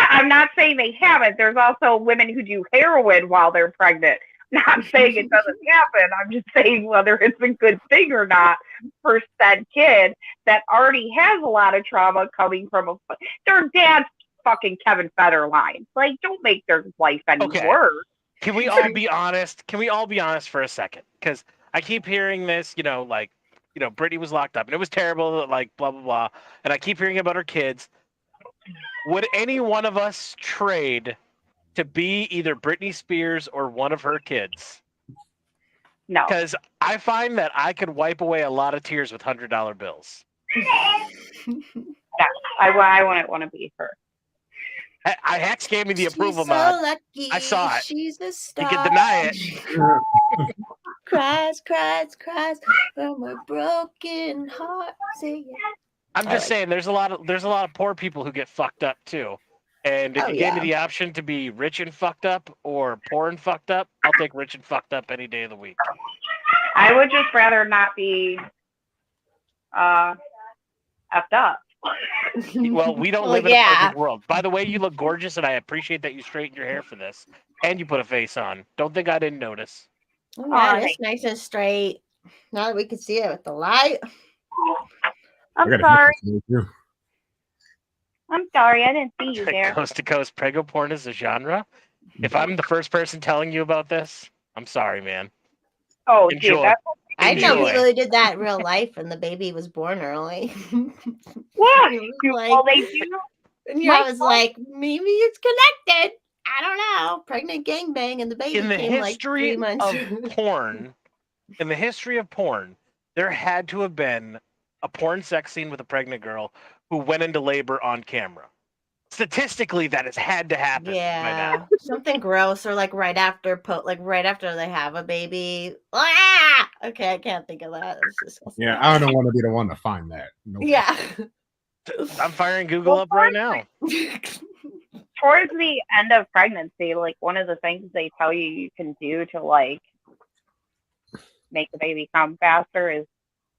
I'm not saying they haven't. There's also women who do heroin while they're pregnant. Not saying it doesn't happen. I'm just saying whether it's a good thing or not for said kid that already has a lot of trauma coming from their dad's fucking Kevin Federline. Like, don't make their life any worse. Can we all be honest? Can we all be honest for a second? Because I keep hearing this, Britney was locked up and it was terrible, like blah, blah, blah. And I keep hearing about her kids. Would any one of us trade to be either Britney Spears or one of her kids? No. Because I find that I could wipe away a lot of tears with $100 bills. No, I wouldn't want to be her. Hex gave me the approval so nod. Lucky. I saw it. She's a star. You can deny it. Cries from a broken heart. I'm just saying, there's a lot of poor people who get fucked up too. And if you gave me the option to be rich and fucked up or poor and fucked up, I'll take rich and fucked up any day of the week. I would just rather not be effed up. Well, we don't live in a perfect world. By the way, you look gorgeous, and I appreciate that you straightened your hair for this. And you put a face on. Don't think I didn't notice. Oh, yeah, it's nice and straight. Now that we can see it with the light. I'm sorry. I'm sorry, I didn't see you there. Coast to coast prego porn is a genre. If I'm the first person telling you about this, I'm sorry, man. Oh, Enjoy. dude, that's I know Enjoy. people who did that in real life, and the baby was born early. what. It was Well, like, they do. and my I was like, maybe it's connected. I don't know. Pregnant gangbang, and the baby In the came like 3 history months. of porn, there had to have been a porn sex scene with a pregnant girl who went into labor on camera. Statistically, that has had to happen by Yeah, now. something gross, or like right after they have a baby. Ah! Okay, I can't think of that. It's disgusting. Yeah, I don't want to be the one to find that. No. Yeah. I'm firing Google up right now. Towards the end of pregnancy, like one of the things they tell you can do to like make the baby come faster is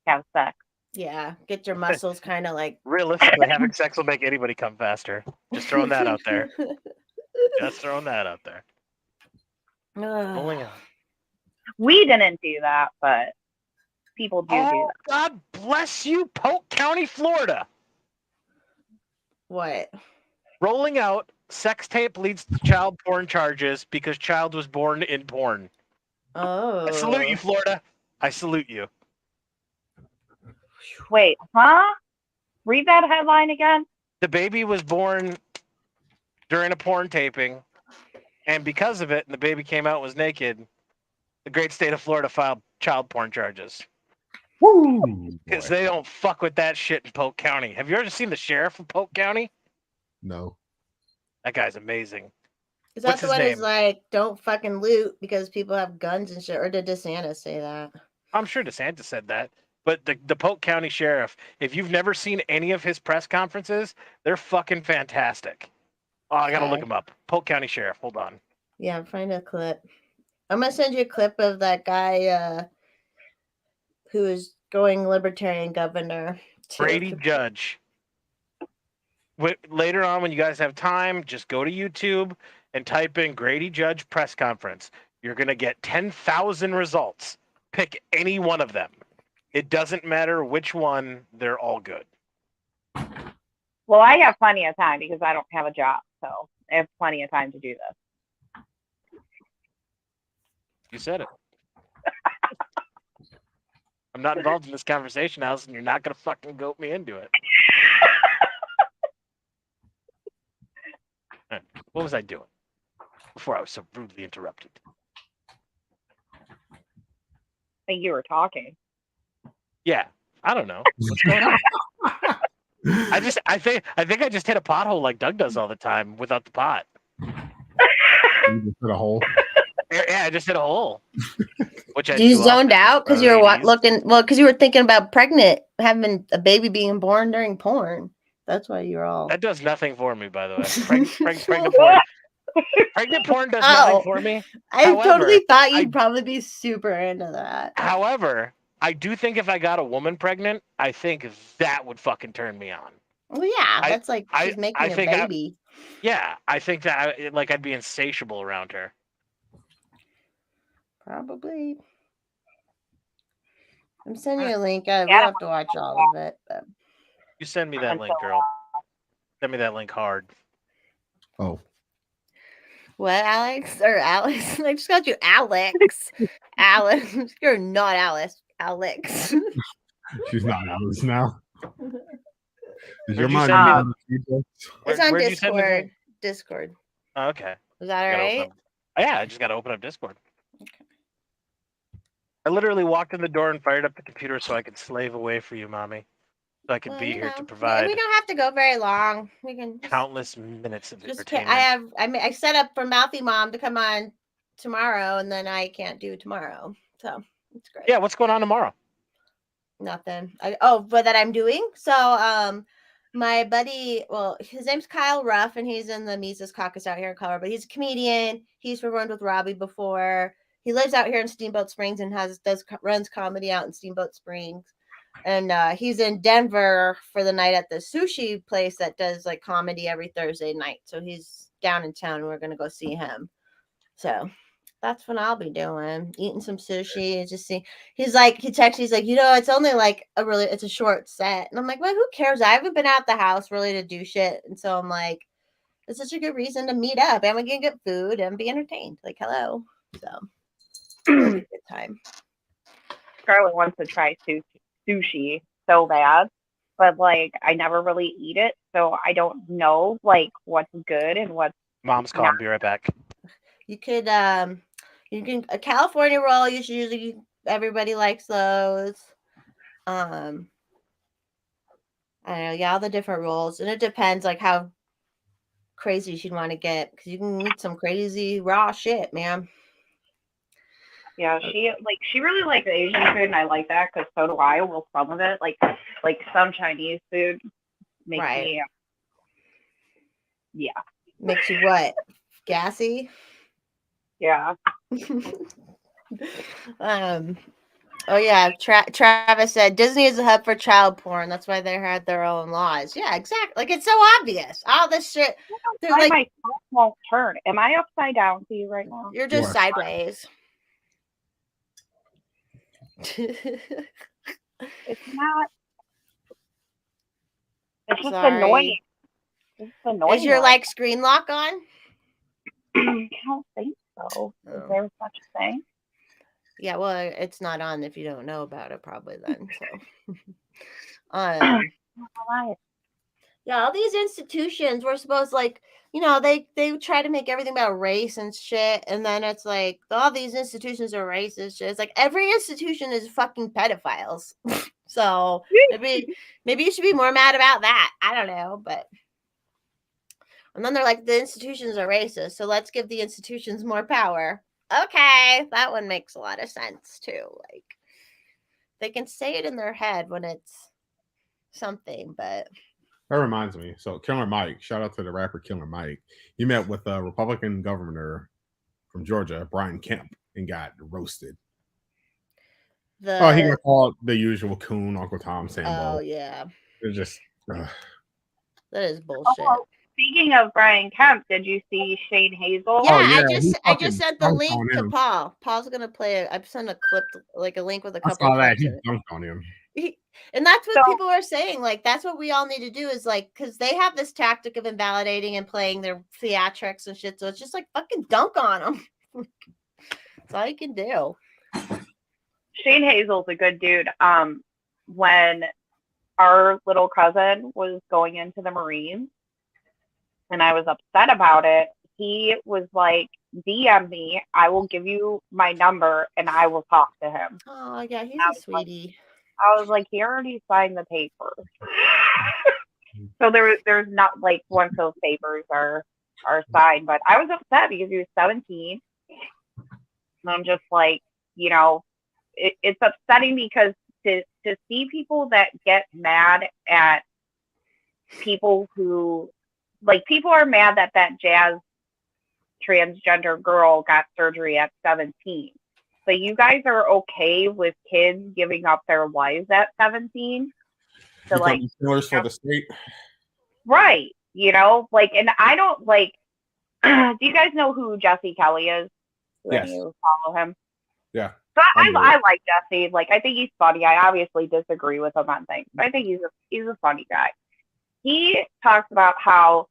have sex. Yeah, get your muscles kind of like. Realistically, having sex will make anybody come faster. Just throwing that out there. Just throwing that out there. Rolling Ugh. on. We didn't do that, but people do Oh, that. God bless you, Polk County, Florida. What? Rolling out sex tape leads to child porn charges because child was born in porn. Oh. I salute you, Florida. I salute you. Wait, huh? Read that headline again. The baby was born during a porn taping, and because of it, and the baby came out and was naked, the great state of Florida filed child porn charges. Woo! Because Boy. they don't fuck with that shit in Polk County. Have you ever seen the sheriff of Polk County? No. That guy's amazing. Is that What's the his one who's name? like, don't fucking loot because people have guns and shit? Or did DeSantis say that? I'm sure DeSantis said that. But the Polk County sheriff, if you've never seen any of his press conferences, they're fucking fantastic. Oh, I gotta look Okay. him up. Polk County sheriff. Hold on. Yeah, find a clip. I'm gonna send you a clip of that guy who is going libertarian governor. Too. Brady Judge. Later on, when you guys have time, just go to YouTube and type in Grady Judge press conference. You're going to get 10,000 results. Pick any one of them. It doesn't matter which one, they're all good. Well, I have plenty of time because I don't have a job, so I have plenty of time to do this. You said it. I'm not involved in this conversation, Allison. You're not going to fucking goat me into it. Right. What was I doing before I was so rudely interrupted? I think you were talking. Yeah, I don't know. What's going on? I think I just hit a pothole like Doug does all the time without the pot. You just hit a hole. Yeah, I just hit a hole. Which I You do zoned often, out because you were ladies. because you were thinking about having a baby being born during porn. That's why you're all. That does nothing for me, by the way. Pregnant porn does nothing for me. I However, totally thought you'd probably be super into that. However, I do think if I got a woman pregnant, I think that would fucking turn me on. Well, yeah, that's like she's making a baby. I think that I'd be insatiable around her. Probably. I'm sending you a link. We'll have to watch all of it. But... You send me that link, girl. Send me that link hard. Oh. What, Alex? Or Alice? I just called you Alex. Alice. You're not Alice. Alex. She's not Alice now. Is your Where'd mind? It's on Discord. Discord. Oh, okay. Is that all right? Yeah, I just got to open up Discord. Okay. I literally walked in the door and fired up the computer so I could slave away for you, Mommy. So I could be here to provide. We don't have to go very long. We can countless minutes of entertainment. I set up for Mouthy Mom to come on tomorrow, and then I can't do tomorrow. So it's great. Yeah, what's going on tomorrow? Nothing. But that I'm doing. So my buddy, well, his name's Kyle Ruff, and he's in the Mises Caucus out here in Colorado, but he's a comedian. He's performed with Robbie before. He lives out here in Steamboat Springs and runs comedy out in Steamboat Springs. And he's in Denver for the night at the sushi place that does like comedy every Thursday night. So he's down in town, and we're gonna go see him. So that's what I'll be doing, eating some sushi and just see. He's like, he's like, it's only like it's a short set, and I'm like, well, who cares? I haven't been out the house really to do shit, and so I'm like, it's such a good reason to meet up, and we can get food and be entertained. Like, hello. So it'll be a good time. Scarlett wants to try sushi so bad, but like I never really eat it, so I don't know like what's good and what's Mom's calling. Be right back. You could a California roll. Usually everybody likes those. I don't know, yeah, all the different rolls, and it depends like how crazy she'd want to get, because you can eat some crazy raw shit, man. Yeah, she really likes Asian food, and I like that because so do I. Well, some of it, like some Chinese food, makes me, yeah, makes you what? Gassy? Yeah. Oh yeah, Travis said Disney is a hub for child porn. That's why they had their own laws. Yeah, exactly. Like, it's so obvious. All this shit. They're like, my phone won't turn. Am I upside down to you right now? You're just sideways. It's not. It's just annoying. It's annoying. Is your like screen lock on? I don't think so. Is there such a thing? Yeah, well, it's not on if you don't know about it, probably then. So, yeah, all these institutions were supposed, like, you know, they try to make everything about race and shit, and then it's like all these institutions are racist shit. It's like every institution is fucking pedophiles. So maybe you should be more mad about that. I don't know, but. And then they're like, the institutions are racist, so let's give the institutions more power. Okay, that one makes a lot of sense too. Like, they can say it in their head when it's something, but that reminds me. So Killer Mike, shout out to the rapper Killer Mike. He met with a Republican governor from Georgia, Brian Kemp, and got roasted. He got called the usual coon, Uncle Tom, Sambo. Oh yeah, it's just that is bullshit. Speaking of Brian Kemp, did you see Shane Hazel? Yeah, I just sent the link to Paul. Paul's gonna play it. I've sent a clip, like a link with a couple. I saw that he dunked on him. And that's what people are saying. Like, that's what we all need to do, is like, because they have this tactic of invalidating and playing their theatrics and shit. So it's just like, fucking dunk on them. That's all you can do. Shane Hazel's a good dude. When our little cousin was going into the Marines, and I was upset about it, he was like, DM me, I will give you my number and I will talk to him. Oh yeah, he's a sweetie. I was like, he already signed the papers. So there's not, like, once those papers are signed, but I was upset because he was 17. And I'm just like, you know, it's upsetting because to see people that get mad at people who, like, people are mad that jazz transgender girl got surgery at 17. But you guys are okay with kids giving up their lives at 17 to, like, killers for the state. Right. You know, like, and I don't, like, do you guys know who Jesse Kelly is? Do any of you follow him? Yeah. So I like Jesse. Like, I think he's funny. I obviously disagree with him on things, but I think he's a funny guy. He talks about how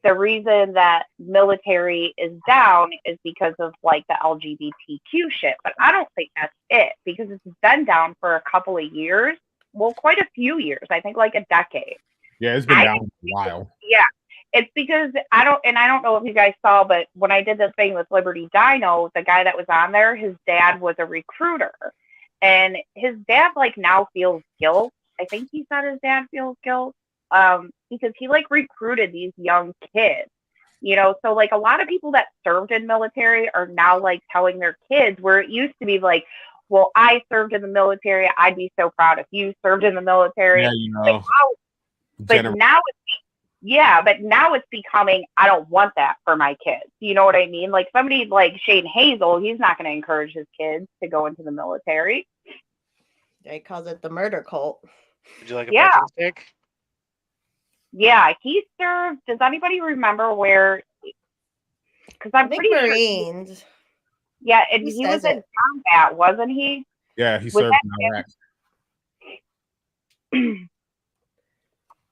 the reason that military is down is because of, like, the LGBTQ shit. But I don't think that's it, because it's been down for a couple of years. Well, quite a few years. I think like a decade. Yeah, it's been down for a while. Yeah. It's because I don't know if you guys saw, but when I did this thing with Liberty Dino, the guy that was on there, his dad was a recruiter. And his dad, like, now feels guilt. I think he said his dad feels guilt. Because he, like, recruited these young kids, you know, so, like, a lot of people that served in military are now, like, telling their kids, where it used to be like, well, I served in the military, I'd be so proud if you served in the military. Yeah, you know. But now it's becoming, I don't want that for my kids. You know what I mean? Like, somebody like Shane Hazel, he's not going to encourage his kids to go into the military. They calls it the murder cult. Would you like a veteran's take? Yeah, he served. Does anybody remember where? Because I'm pretty Marines. Sure. Yeah, and he was in combat, wasn't he? Yeah, he served in Iraq.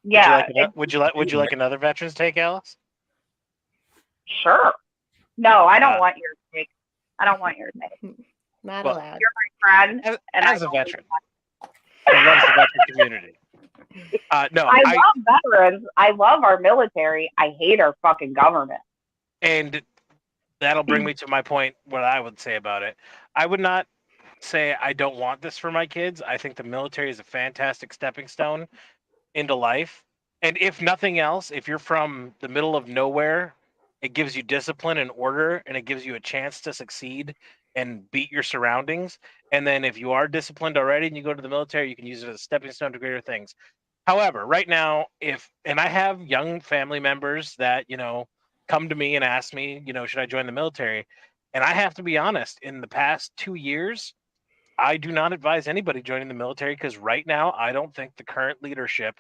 Yeah. Would you like another veteran's take, Alice? Sure. No, I don't want your take. I don't want your take. Not Well, allowed. You're my friend, and as a veteran who loves the veteran community. No, I love veterans. I love our military. I hate our fucking government. And that'll bring me to my point, what I would say about it. I would not say I don't want this for my kids. I think the military is a fantastic stepping stone into life. And if nothing else, if you're from the middle of nowhere, it gives you discipline and order, and it gives you a chance to succeed and beat your surroundings. And then if you are disciplined already and you go to the military, you can use it as a stepping stone to greater things. However, right now, and I have young family members that, come to me and ask me, should I join the military? And I have to be honest, in the past 2 years, I do not advise anybody joining the military because right now, I don't think the current leadership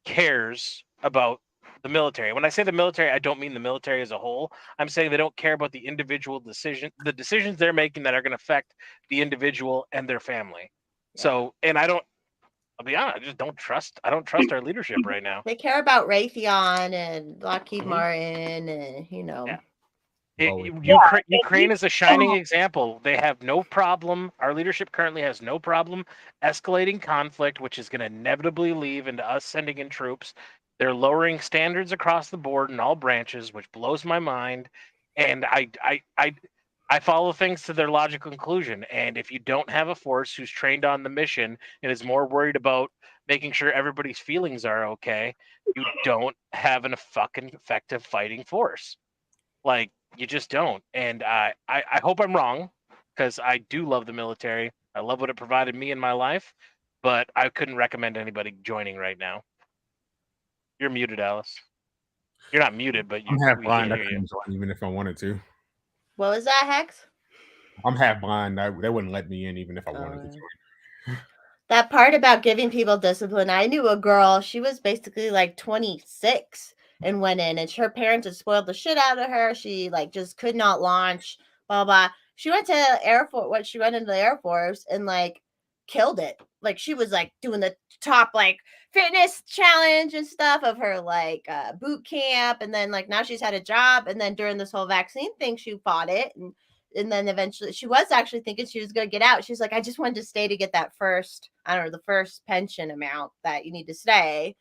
cares about the military. When I say the military, I don't mean the military as a whole. I'm saying they don't care about the individual the decisions they're making that are going to affect the individual and their family. Yeah. So, and I'll be honest, I just don't trust our leadership right now. They care about Raytheon and Lockheed Martin and, Yeah. Boeing. Ukraine is a shining example. They have no problem. Our leadership currently has no problem escalating conflict, which is going to inevitably lead into us sending in troops. They're lowering standards across the board in all branches, which blows my mind. And I follow things to their logical conclusion. And if you don't have a force who's trained on the mission and is more worried about making sure everybody's feelings are okay, you don't have a fucking effective fighting force. Like, you just don't. And I hope I'm wrong, because I do love the military. I love what it provided me in my life, but I couldn't recommend anybody joining right now. You're muted, Alice. You're not muted, but I'm half we blind. can't I hear you. couldn't join even if I wanted to. what was that, Hex? I'm half blind. They wouldn't let me in even if I wanted to join. That part about giving people discipline. I knew a girl, she was basically like 26 and went in, and her parents had spoiled the shit out of her. She like just could not launch, blah, blah. She went to Air Force, she went into the Air Force and like killed it. Like she was like doing the top like fitness challenge and stuff of her like boot camp. And then like now she's had a job. And then during this whole vaccine thing, she fought it. And then eventually she was actually thinking she was going to get out. She's like, I just wanted to stay to get that first, I don't know, the first pension amount that you need to stay.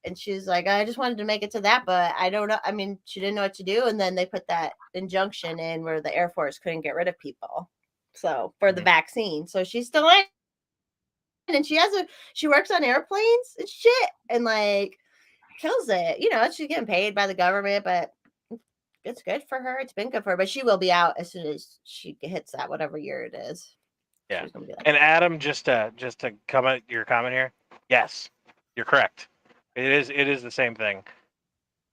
And she's like, I just wanted to make it to that, but I don't know. I mean, she didn't know what to do. And then they put that injunction in where the Air Force couldn't get rid of people. So for the vaccine. So she's still in. And she works on airplanes and shit and like kills it. She's getting paid by the government, but it's good for her. It's been good for her, but she will be out as soon as she hits that whatever year it is. Yeah. And Adam, just to comment your comment here. Yes, you're correct. It is the same thing.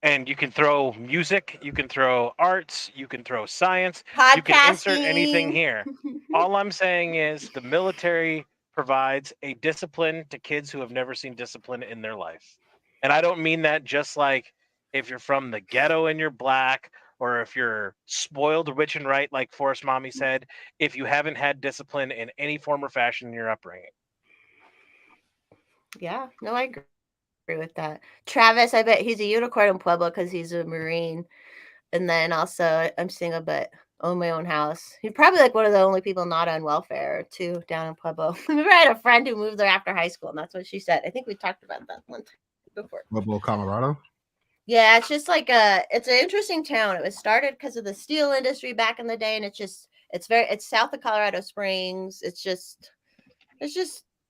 And you can throw music, you can throw arts, you can throw science, you can insert anything here. All I'm saying is the military provides a discipline to kids who have never seen discipline in their life. And I don't mean that just like if you're from the ghetto and you're black, or if you're spoiled rich and right, like Forrest Mommy said, if you haven't had discipline in any form or fashion in your upbringing. Yeah, no, I agree with that. Travis, I bet he's a unicorn in Pueblo because he's a Marine. And then also I'm single but own my own house. He's probably like one of the only people not on welfare too down in Pueblo. I remember I had a friend who moved there after high school, and that's what she said. I think we talked about that one time before. Pueblo, Colorado? Yeah, it's just like it's an interesting town. It was started because of the steel industry back in the day, and it's south of Colorado Springs. It's just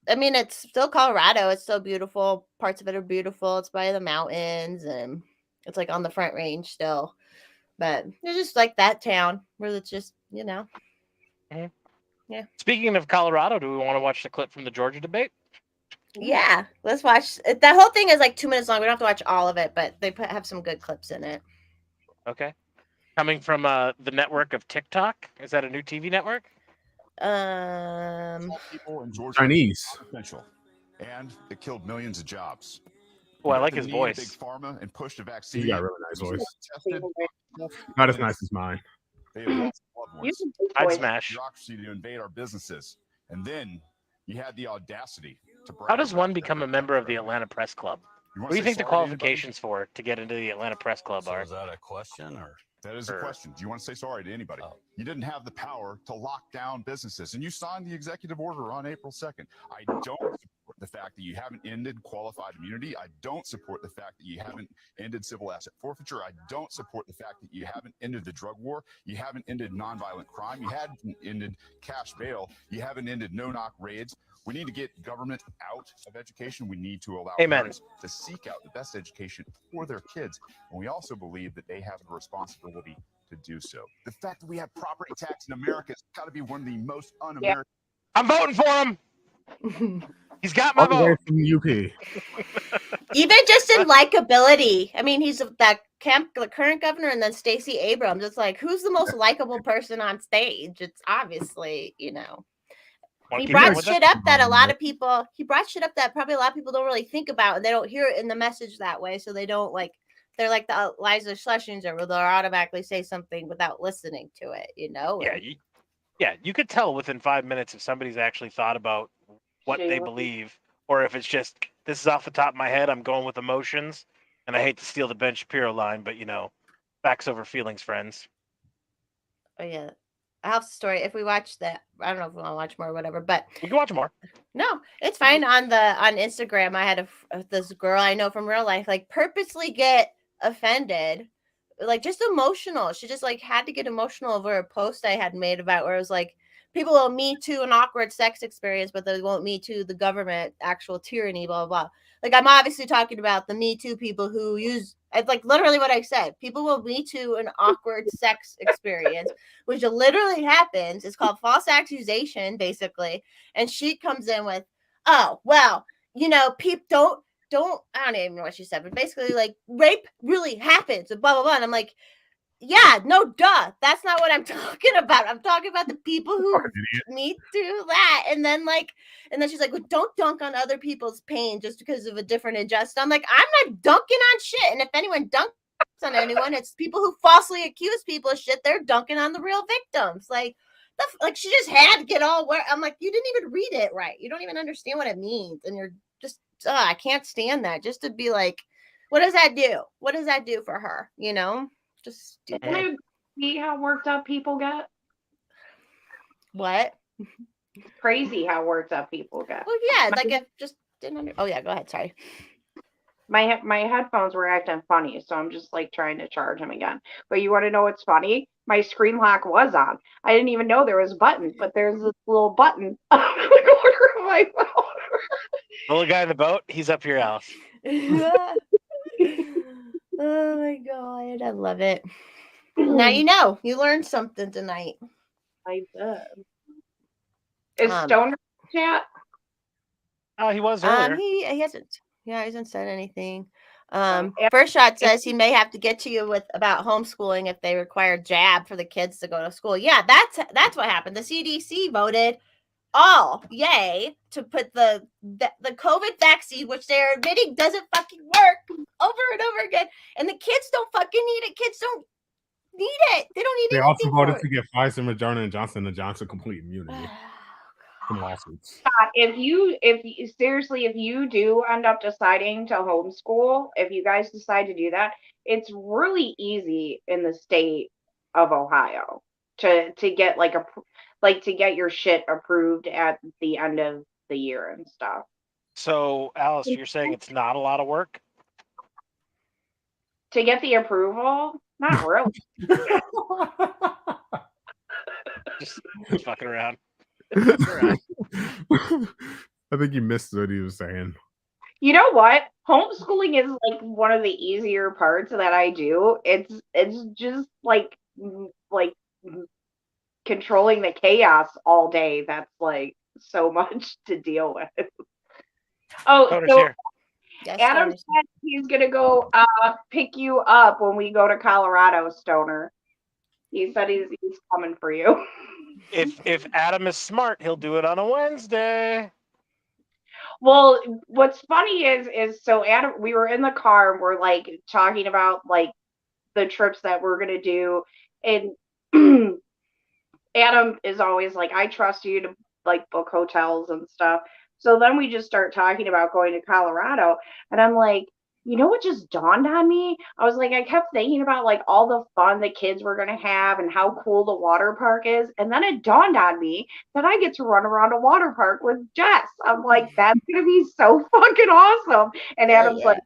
I mean, it's still Colorado. It's still beautiful. Parts of it are beautiful. It's by the mountains, and it's like on the Front Range still. But it's just like that town where it's just, Mm-hmm. Yeah. Speaking of Colorado, do we want to watch the clip from the Georgia debate? Yeah, let's watch. That whole thing is like 2 minutes long. We don't have to watch all of it, but they have some good clips in it. Okay. Coming from the network of TikTok. Is that a new TV network? People in Georgia Chinese. Potential, and it killed millions of jobs. Oh, I like his voice. Big pharma and push the vaccine. He's got a really nice voice. Not as nice as mine. They have lost loved ones. I'd smash. Bureaucracy to invade our businesses, and then you had the audacity to. How does one become a member of the Atlanta Press Club? What do you think the qualifications for to get into the Atlanta Press Club are? Is that a question or? That is a question. Do you want to say sorry to anybody? You didn't have the power to lock down businesses, and you signed the executive order on April 2nd. I don't support the fact that you haven't ended qualified immunity. I don't support the fact that you haven't ended civil asset forfeiture. I don't support the fact that you haven't ended the drug war. You haven't ended nonviolent crime. You haven't ended cash bail. You haven't ended no-knock raids. We need to get government out of education. We need to allow parents to seek out the best education for their kids. And we also believe that they have a responsibility to do so. The fact that we have property tax in America has got to be one of the most un-American. I'm voting for him. He's got my vote. From UP. Even just in likability. I mean, he's the current governor, and then Stacey Abrams. It's like, who's the most likable person on stage? It's obviously, he brought shit up that he brought shit up that probably a lot of people don't really think about, and they don't hear it in the message that way. So they don't they're like the Liza Schlesingers, where they'll automatically say something without listening to it, Yeah, you could tell within 5 minutes if somebody's actually thought about what they believe, or if it's just, this is off the top of my head, I'm going with emotions. And I hate to steal the Ben Shapiro line, but facts over feelings, friends. Oh yeah. I have a story. If we watch that, I don't know if we want to watch more or whatever, but we can watch more. No, it's fine. On Instagram, I had this girl I know from real life, purposely get offended, just emotional. She just had to get emotional over a post I had made about where it was like, people will Me Too an awkward sex experience, but they won't Me Too the government actual tyranny, blah, blah, blah. I'm obviously talking about the Me Too people who use, it's literally what I said. People will Me Too an awkward sex experience, which literally happens. It's called false accusation, basically. And she comes in with, oh, well, people don't, I don't even know what she said, but basically rape really happens and blah, blah, blah. And I'm like, yeah, no, duh. That's not what I'm talking about. I'm talking about the people who Me Too that. And then she's like, well, don't dunk on other people's pain just because of a different injustice. I'm like, I'm not dunking on shit. And if anyone dunks on anyone, it's people who falsely accuse people of shit. They're dunking on the real victims. She just had to get all where I'm like, you didn't even read it right. You don't even understand what it means. And you're just, I can't stand that. Just to be like, what does that do? What does that do for her? Just stupid. Can you see how worked up people get? What? Crazy how worked up people get. Well, yeah, I just didn't oh yeah, go ahead, sorry. My headphones were acting funny, so I'm just trying to charge them again. But you want to know what's funny? My screen lock was on. I didn't even know there was a button, but there's this little button on the corner of my phone. The little guy in the boat, he's up your house. Oh my god, I love it. Now you learned something tonight. I did. Is Stoner chat? Oh, he was earlier. He hasn't. Yeah, he hasn't said anything. First Shot says he may have to get to you about homeschooling if they require jab for the kids to go to school. Yeah, that's what happened. The CDC voted yay to put the COVID vaccine, which they're admitting doesn't fucking work, over and over again, and the kids don't fucking need it. Kids don't need it. They don't need it. They also voted to give Pfizer, Moderna, and Johnson & Johnson complete immunity from lawsuits. If you do end up deciding to homeschool, if you guys decide to do that, it's really easy in the state of Ohio to get to get your shit approved at the end of the year and stuff. So, Alice, you're saying it's not a lot of work? To get the approval? Not really. Just fucking around. I think you missed what he was saying. You know what? Homeschooling is one of the easier parts that I do. It's just controlling the chaos all day. That's so much to deal with. Oh, so Adam said he's gonna go pick you up when we go to Colorado, Stoner. He said he's coming for you. If Adam is smart, he'll do it on a Wednesday. Well, what's funny is so Adam, we were in the car and we're talking about the trips that we're gonna do, and Adam is always I trust you to book hotels and stuff. So then we just start talking about going to Colorado, and I'm like, you know what just dawned on me? I was like, I kept thinking about like all the fun the kids were going to have and how cool the water park is. And then it dawned on me that I get to run around a water park with Jess. I'm like, that's going to be so fucking awesome. And Adam's like,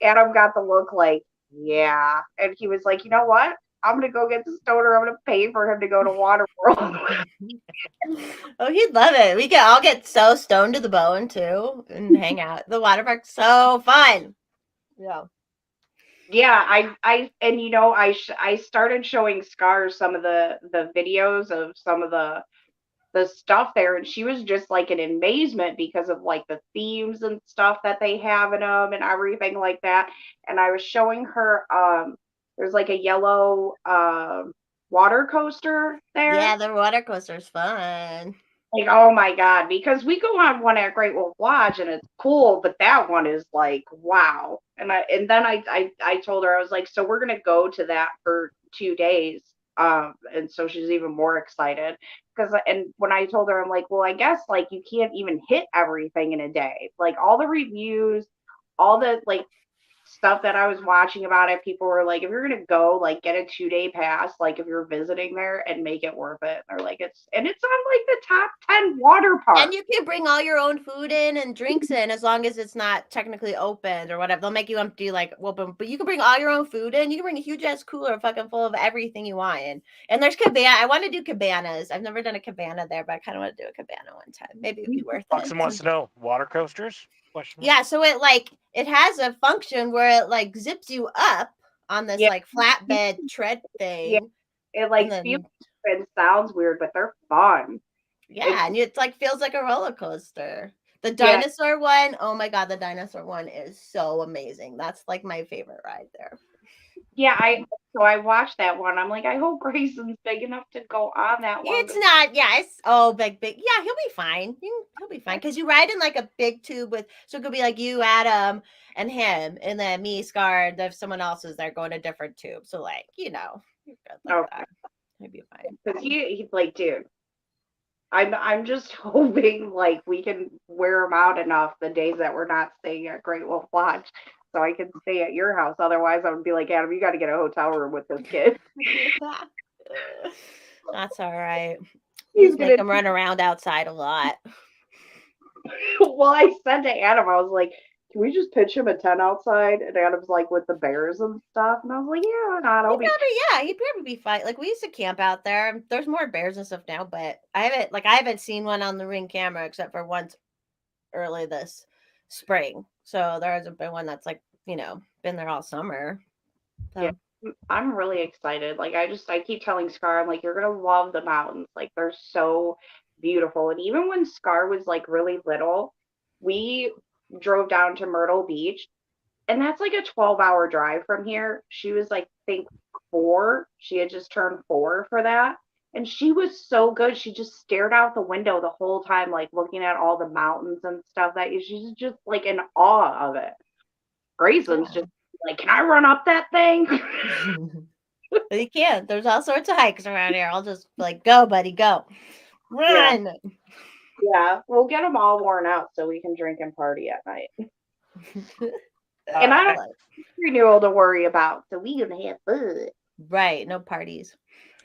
Adam got the look like, yeah. And he was like, you know what? I'm going to go get the stoner. I'm going to pay for him to go to Water World. Oh, he'd love it. We can all get so stoned to the bone too and hang out. The water park's so fun. Yeah. Yeah, and you know, I started showing Scar some of the videos of some of the stuff there, and she was just like in amazement because of like the themes and stuff that they have in them and everything like that. And I was showing her there's like a yellow water coaster there. Yeah, the roller coaster's fun. Like, oh my God, because we go on one at Great Wolf Lodge and it's cool, but that one is like, wow. And then I told her, I was like, so we're gonna go to that for 2 days. And so she's even more excited and when I told her, I'm like, well, I guess like you can't even hit everything in a day. Like all the reviews, all the like stuff that I was watching about it, people were like, if you're gonna go, like get a 2-day pass, like if you're visiting there and make it worth it. They're like, it's on like the top 10 water parks. And you can bring all your own food in and drinks in as long as it's not technically opened or whatever. They'll make you empty like but you can bring all your own food in. You can bring a huge ass cooler fucking full of everything you want in. And there's cabana. I want to do cabanas. I've never done a cabana there, but I kind of want to do a cabana one time. Maybe it'd be worth it. Buxom wants to know water coasters. Yeah, so it has a function where it like zips you up on this like flatbed tread thing. Yeah. It like feels and sounds weird, but they're fun. Yeah, and it like feels like a roller coaster. The dinosaur one, oh my God, the dinosaur one is so amazing. That's like my favorite ride there. Yeah, I watched that one. I'm like, I hope Grayson's big enough to go on that one. It's not, big. Yeah, he'll be fine. He'll be fine because you ride in like a big tube so it could be like you, Adam, and him, and then me, Scar. If someone else is there going a different tube, so like you're good like that. He'll be fine. Because he's like, dude, I'm just hoping like we can wear him out enough the days that we're not staying at Great Wolf Lodge. So I can stay at your house. Otherwise, I would be like, Adam, you got to get a hotel room with this kid. That's all right. He's make him run around outside a lot. Well, I said to Adam, I was like, can we just pitch him a tent outside? And Adam's like, with the bears and stuff. And I was like, yeah, not. He'd probably be fine. Like we used to camp out there. There's more bears and stuff now, but I haven't seen one on the Ring camera except for once early this spring. So there hasn't been one that's like, been there all summer. So. Yeah, I'm really excited. Like I keep telling Scar, I'm like, you're gonna love the mountains. Like they're so beautiful. And even when Scar was like really little, we drove down to Myrtle Beach, and that's like a 12-hour drive from here. She was like, I think 4. She had just turned 4 for that. And she was so good. She just stared out the window the whole time, like looking at all the mountains and stuff. She's just like in awe of it. Grayson's just like, can I run up that thing? You can't. There's all sorts of hikes around here. I'll just like, go, buddy, go. Run. Yeah, we'll get them all worn out so we can drink and party at night. And I don't have renewal to worry about, so we gonna have fun. Right, no parties.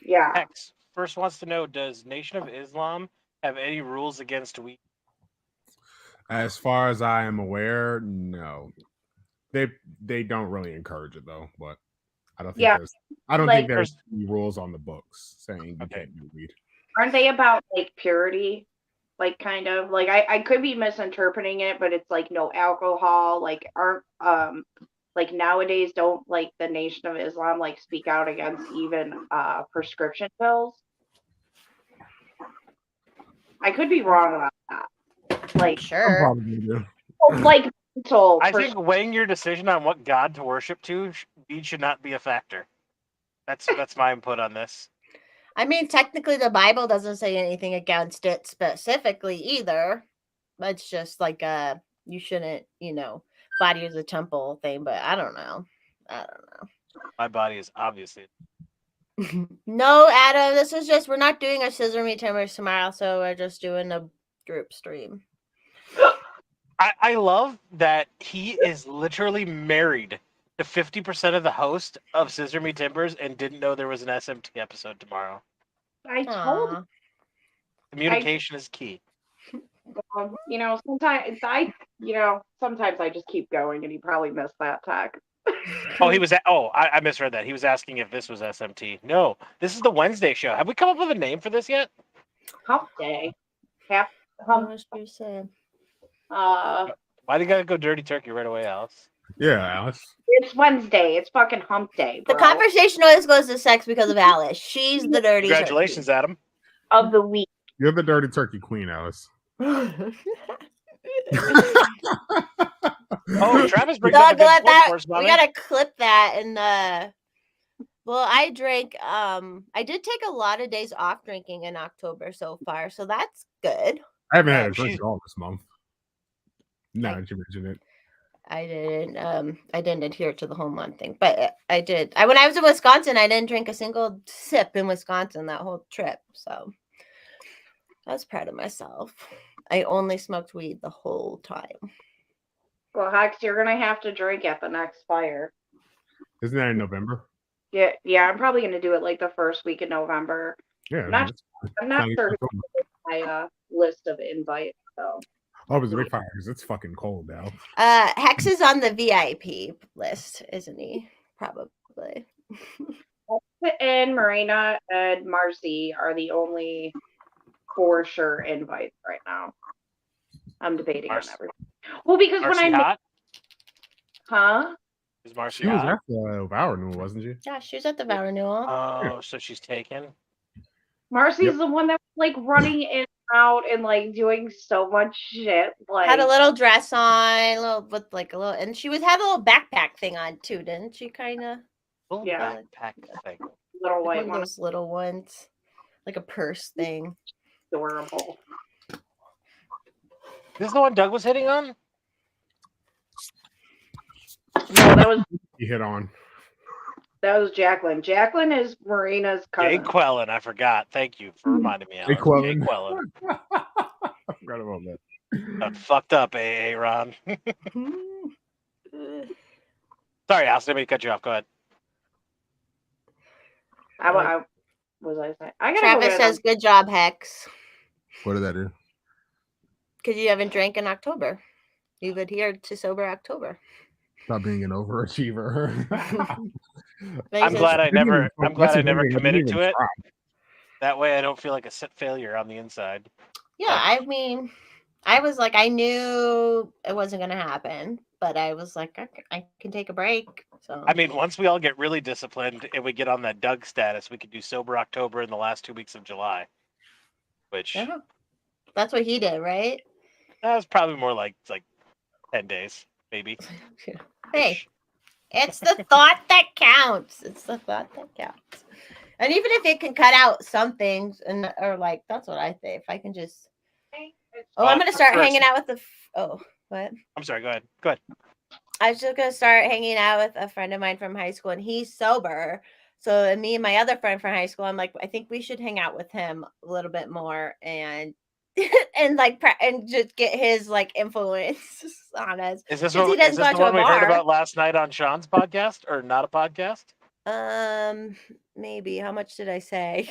Yeah. X first wants to know, does Nation of Islam have any rules against weed? As far as I am aware, no. They don't really encourage it though, but I don't think think there's any rules on the books saying you can't do weed. Aren't they about like purity? Like kind of like I could be misinterpreting it, but it's like no alcohol, like aren't like nowadays don't like the Nation of Islam like speak out against even prescription pills. I could be wrong about that. Like sure. Probably do. Like I think weighing your decision on what god to worship to, weed should not be a factor. That's my input on this. I mean, technically, the Bible doesn't say anything against it specifically either. It's just like you shouldn't, body is a temple thing. But I don't know. My body is obviously. No, Adam. This is just we're not doing a scissor me timbers tomorrow, so we're just doing a group stream. I love that he is literally married to 50% of the host of Scissor Me Timbers and didn't know there was an SMT episode tomorrow. I told Aw. Communication is key. sometimes sometimes I just keep going, and he probably missed that text. Oh, I misread that. He was asking if this was SMT. No, this is the Wednesday show. Have we come up with a name for this yet? Hump day. What was you saying? Why do you gotta go dirty turkey right away, Alice? Yeah, Alice. It's Wednesday. It's fucking hump day, The bro. conversation always goes to sex because of Alice. She's the dirty Congratulations, Adam. Of the week. You're the dirty turkey queen, Alice. turkey. Oh, Travis brings Dog, up a good let point that. for us, We Mommy. gotta clip that and well, I drank I did take a lot of days off drinking in October so far, so that's good. I haven't had Yeah, a drink she's- at all this month. Now that you mention it. I didn't adhere to the whole month thing, but I did. When I was in Wisconsin, I didn't drink a single sip in Wisconsin that whole trip, so I was proud of myself. I only smoked weed the whole time. Well, Hex, you're gonna have to drink at the next fire. Isn't that in November? Yeah, I'm probably gonna do it like the first week in November. Yeah. I'm not- that's I'm not fine. sure my list of invites, so. Oh, it was a big fire because it's fucking cold now. Hex is on the VIP list, isn't he? Probably. And Marina and Marcy are the only for sure invites right now. I'm debating Marcy- on everything. Well, because Marcy when I hot? huh? Is Marcy She was hot? at the vow renewal, wasn't she? Yeah, she was at the vow renewal. Oh, so she's taken. Marcy's Yep. the one that was like running in and out and like doing so much shit. Like Had a little dress on, a little with like a little, and she had a little backpack thing on too, didn't she? Kind of Little Yeah. backpack thing. little one white of one, those little ones, like a purse thing. adorable. This is the one Doug was hitting on? No, You hit on. that was Jacqueline. Jacqueline is Marina's Jay cousin. Quellen, I forgot. Thank you for reminding me. Alice. Jay Quellen. Quellen. I forgot about that. Got fucked up, Ron. Sorry, Alice, I didn't mean to cut you off. Go ahead. I was I saying? I gotta Travis go says, "Good job, Hex, What did that do? because you haven't drank in October. You've adhered to sober October." Stop being an overachiever. But he I'm says- glad I Didn't even- never that's the committed thing, I didn't to even it. try. That way I don't feel like a failure on the inside. Yeah, I mean, I was like, I knew it wasn't gonna happen, but I was like, I can take a break. So I mean, once we all get really disciplined and we get on that Doug status, we could do sober October in the last 2 weeks of July. Which yeah, that's what he did, right? that was probably more like 10 days, maybe. Hey, it's the thought that counts. It's the thought that counts. And even if it can cut out some things, or like that's what I think. If I can just, I'm gonna start first- hanging out with what? I'm sorry, go ahead. Go ahead. I was just gonna start hanging out with a friend of mine from high school, and he's sober. So me and my other friend from high school, I'm like, I think we should hang out with him a little bit more and and just get his like influence on us. Is this 'Cause he what, doesn't is go this out the to a one we heard bar. about last night on Sean's podcast or not a podcast? Maybe. How much did I say?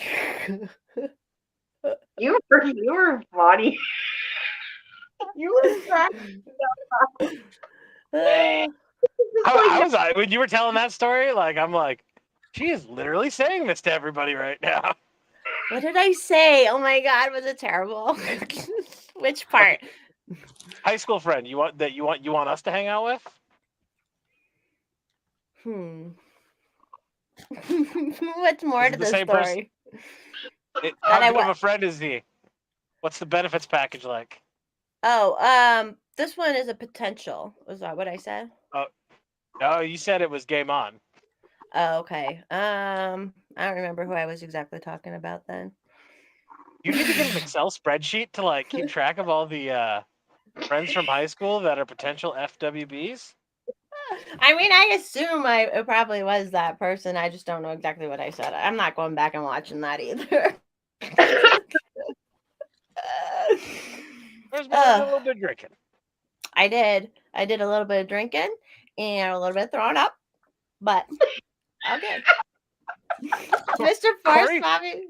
You were funny. You were cracking When you were telling that story, I'm like, she is literally saying this to everybody right now. What did I say? Oh my god, was it terrible? Which part? High school friend, you want us to hang out with? What's more Is it to the this same story? person? That How I good of wa- a friend is he? What's the benefits package like? Oh, this one is a potential. Was that what I said? No, you said it was game on. Oh, okay. I don't remember who I was exactly talking about then. You need to get an Excel spreadsheet to keep track of all the friends from high school that are potential FWBs. I mean, I assume it probably was that person. I just don't know exactly what I said. I'm not going back and watching that either. There's been a little bit drinking. I did a little bit of drinking and a little bit of throwing up, but okay. Mr. Forrest, Corey- Bobby.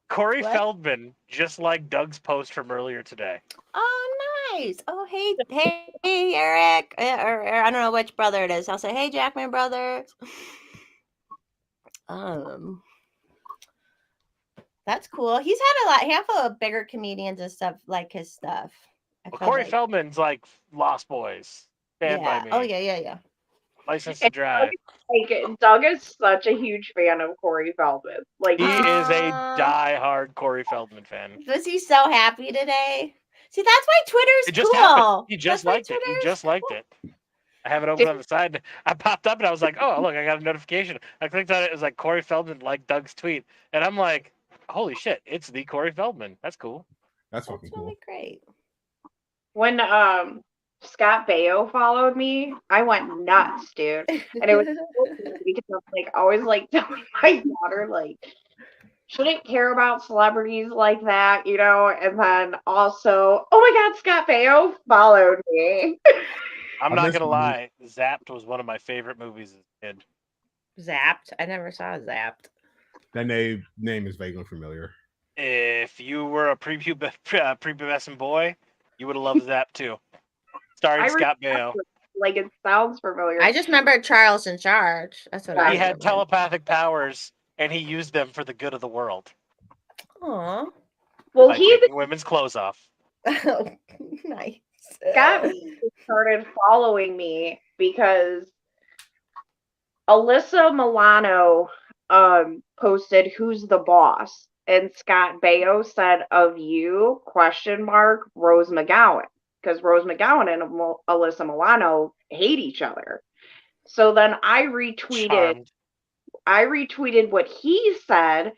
Corey What? Feldman, just like Doug's post from earlier today. Oh, nice. Oh, hey, Eric. Or I don't know which brother it is. I'll say, hey, Jackman brothers. That's cool. He's had a handful of bigger comedians and stuff like his stuff. Well, Corey Feldman's like Lost Boys. Stand by me. Oh yeah. License to Drive. Like, Doug is such a huge fan of Corey Feldman. Like, He is a die-hard Corey Feldman fan. Was he so happy today? See, that's why Twitter's It just cool. happened. He just That's why liked it. He Twitter's just liked it. I have it open on the side. I popped up and I was like, oh, look, I got a notification. I clicked on it. It was like Corey Feldman liked Doug's tweet. And I'm like, holy shit, it's the Corey Feldman. That's cool. That's fucking cool. really great. when Scott Baio followed me, I went nuts, dude. And it was so cool because I'm like always like telling my daughter like shouldn't care about celebrities like that, you know. And then also, oh my God, Scott Baio followed me. I'm not gonna lie, Zapped was one of my favorite movies as a kid. Zapped? I never saw Zapped. That name is vaguely familiar. If you were a prepubescent boy, you would have loved Zapped too. Starring Scott Baio. Like it sounds familiar. I just remember Charles in Charge. That's what He had telepathic powers, and he used them for the good of the world. Aw. Well, by he taking women's clothes off. Oh, nice. Scott started following me because Alyssa Milano posted "Who's the boss?" and Scott Baio said "of you?" ? Rose McGowan, because Rose McGowan and Alyssa Milano hate each other. So then I retweeted what he said,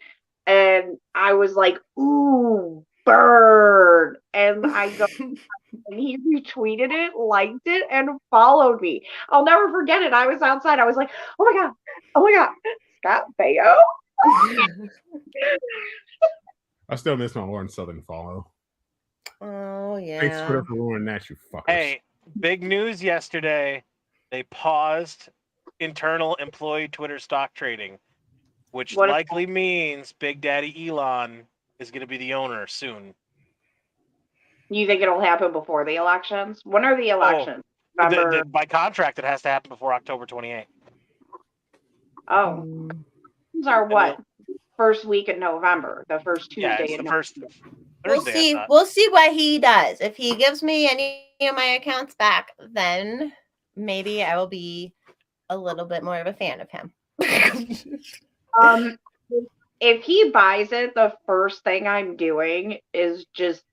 and I was like, "Ooh, bird!" And I go. And he retweeted it, liked it, and followed me. I'll never forget it. I was outside. I was like, oh my God, Scott Baio. I still miss my Lauren Southern follow. Oh, yeah. Thanks Twitter for ruining that, you fuckers. Hey, big news yesterday. They paused internal employee Twitter stock trading, which likely means Big Daddy Elon is going to be the owner soon. You think it'll happen before the elections? When are the elections? By contract, it has to happen before October 28th. Oh. These are what? First week in November. The first Tuesday in November. First Thursday. We'll see what he does. If he gives me any of my accounts back, then maybe I will be a little bit more of a fan of him. If he buys it, the first thing I'm doing is just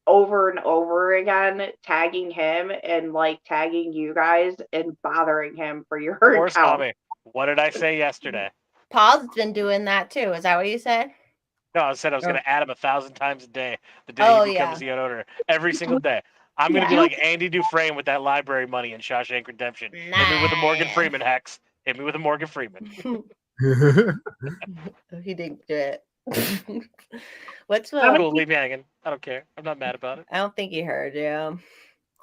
over and over again tagging him and like tagging you guys and bothering him for your account. Bobby, what did I say yesterday? Paul's been doing that too. Is that what you said? No, I said I was going to add him 1,000 times a day the day he becomes the owner. Every single day. I'm going to be like Andy Dufresne with that library money in Shawshank Redemption. Nice. Hit me with a Morgan Freeman, Hex. Hit me with a Morgan Freeman. He didn't do it. What's cool? Leave me hanging. I don't care. I'm not mad about it. I don't think he heard you.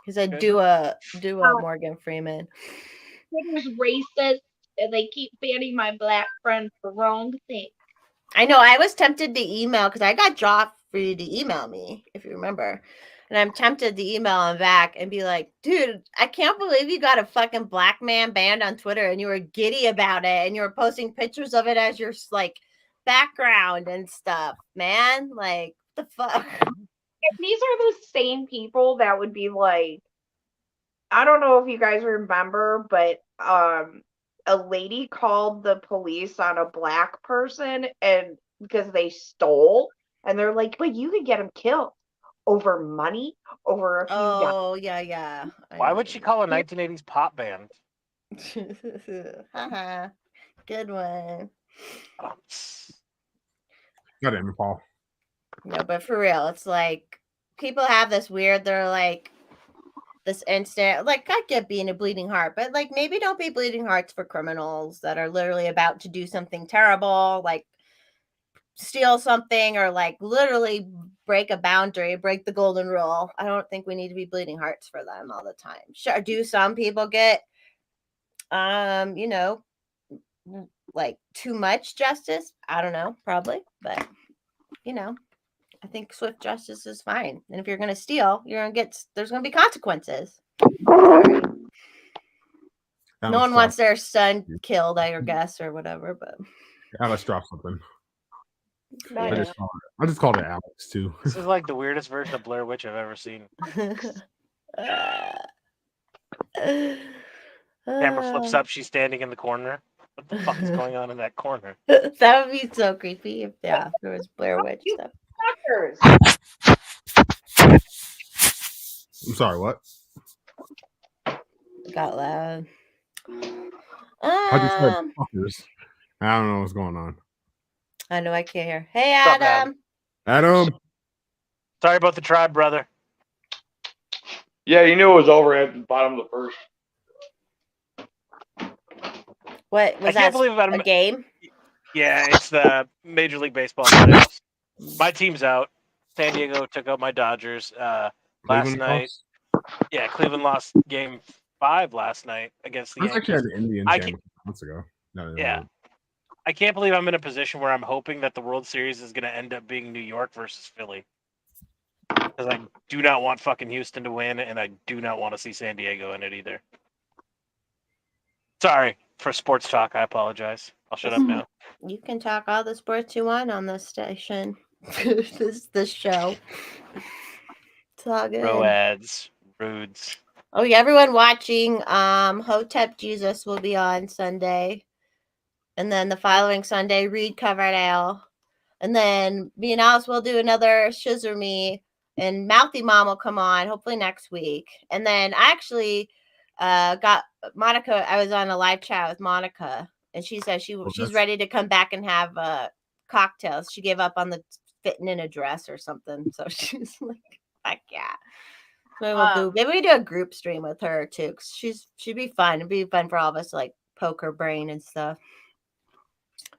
He said, "Do a Morgan Freeman." Twitter's racist, and they keep banning my black friend for wrong things. I know. I was tempted to email because I got Joffrey to email me, if you remember. And I'm tempted to email him back and be like, dude, I can't believe you got a fucking black man banned on Twitter and you were giddy about it and you were posting pictures of it as your like background and stuff, man. Like, what the fuck? If these are the same people that would be like, I don't know if you guys remember, but a lady called the police on a black person and because they stole, and they're like, but you could get him killed over money, over a few dollars. Yeah. Why would she call a 1980s pop band? Good one. Got it, Paul. No, but for real, it's like people have this weird, they're like this instant, like I get being a bleeding heart, but like maybe don't be bleeding hearts for criminals that are literally about to do something terrible, like steal something or like literally break a boundary, break the golden rule. I don't think we need to be bleeding hearts for them all the time. Sure, do some people get, you know, like too much justice? I don't know, probably, but you know, I think swift justice is fine. And if you're gonna steal, there's gonna be consequences. Sorry. No one wants their son killed, I guess, or whatever. But Alex dropped something. Yeah. I just called it Alex too. This is like the weirdest version of Blair Witch I've ever seen. Camera flips up. She's standing in the corner. What the fuck is going on in that corner? That would be so creepy if there was Blair Witch stuff. I'm sorry, what? It got loud. I just said fuckers. I don't know what's going on. I know I can't hear. Hey, What's up, Adam. Adam. Sorry about the tribe, brother. Yeah, you knew it was over at the bottom of the first. What was I can't that? believe A game? Yeah, it's the Major League Baseball playoffs. My team's out. San Diego took out my Dodgers last night. Yeah, Cleveland lost game 5 last night against the I was actually at Yankees. the Indian championship months ago. Yeah. I can't believe I'm in a position where I'm hoping that the World Series is going to end up being New York versus Philly. Because I do not want fucking Houston to win, and I do not want to see San Diego in it either. Sorry for sports talk. I apologize. I'll shut up now. You can talk all the sports you want on this station. this show. It's all good. Roads, rudes. Oh yeah, everyone watching Hotep Jesus will be on Sunday. And then the following Sunday, Reed Coverdale. And then me and Alice will do another Shizzer Me. And Mouthy Mom will come on hopefully next week. And then I actually got Monica. I was on a live chat with Monica. And she said she's ready to come back and have cocktails. She gave up on the fitting in a dress or something. So she's like, heck yeah. Maybe we do a group stream with her too. Cause she'd be fun. It'd be fun for all of us to like poke her brain and stuff.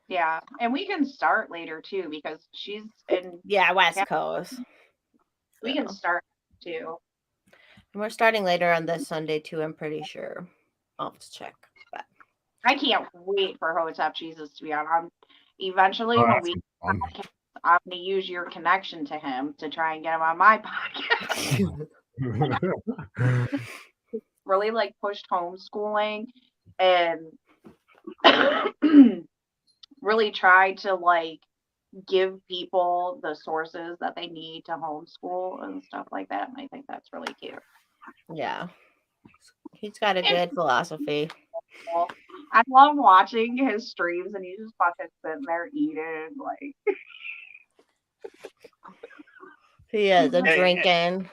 Yeah, and we can start later too because she's in West Coast. We can start too. And we're starting later on this Sunday too. I'm pretty sure. I'll have to check. But I can't wait for Hotep Jesus to be on. Eventually, when we podcast, I'm going to use your connection to him to try and get him on my podcast. Really like pushed homeschooling and really tried to like give people the sources that they need to homeschool and stuff like that. And I think that's really cute. Yeah. He's got a good philosophy. I love watching his streams and he's just fucking sitting there eating like he is drinking.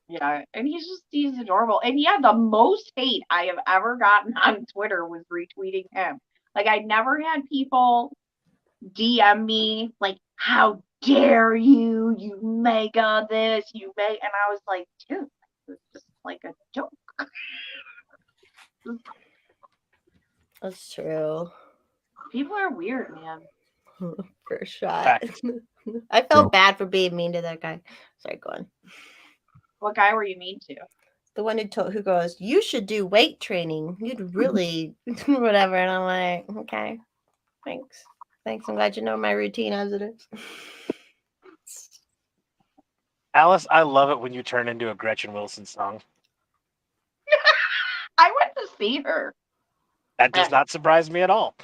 Yeah, and he's adorable. And yeah, the most hate I have ever gotten on Twitter was retweeting him. Like I never had people DM me like, how dare you, you mega this, you mega, and I was like, dude, it's just like a joke. That's true. People are weird, man. For sure. I felt bad for being mean to that guy. Sorry, go on. What guy were you mean to? The one who goes, you should do weight training. You'd really whatever. And I'm like, okay, thanks. I'm glad you know my routine as it is. Alice, I love it when you turn into a Gretchen Wilson song. I went to see her. That does not surprise me at all.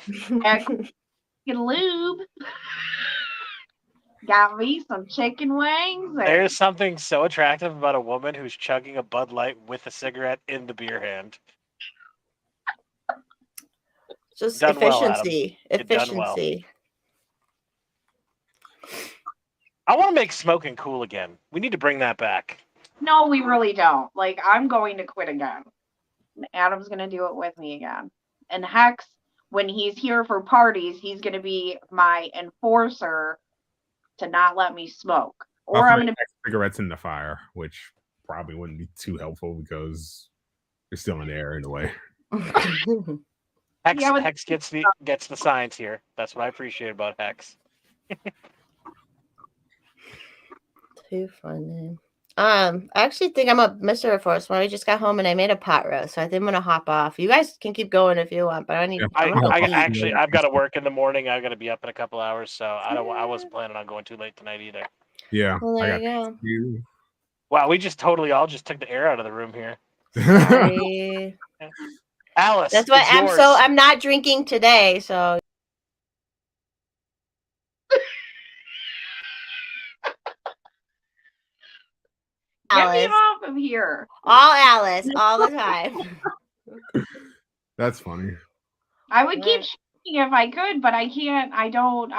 Lube. Got me some chicken wings. There's something so attractive about a woman who's chugging a Bud Light with a cigarette in the beer hand. Just Done efficiency. Well, efficiency. I want to make smoking cool again. We need to bring that back. No, we really don't. Like, I'm going to quit again. Adam's going to do it with me again. And Hex, when he's here for parties, he's going to be my enforcer to not let me smoke. Or I'm going to cigarettes in the fire, which probably wouldn't be too helpful because they're still in the air in a way. Hex gets the science here. That's what I appreciate about Hex. Too funny. I actually think I'm a Mr. Force when I just got home and I made a pot roast, so I think I'm gonna hop off. You guys can keep going if you want, but I need. Yeah, I want to I eat. actually I've got to work in the morning. I've got to be up in a couple hours, so I wasn't planning on going too late tonight either. Yeah. Well, there I got you go. Wow, we just totally all just took the air out of the room here. Sorry. Alice, That's why it's I'm yours. so. I'm not drinking today, so. Get me Alice. off of here. All Alice, all the time. That's funny. I would keep Yeah. shooting if I could, but I can't. I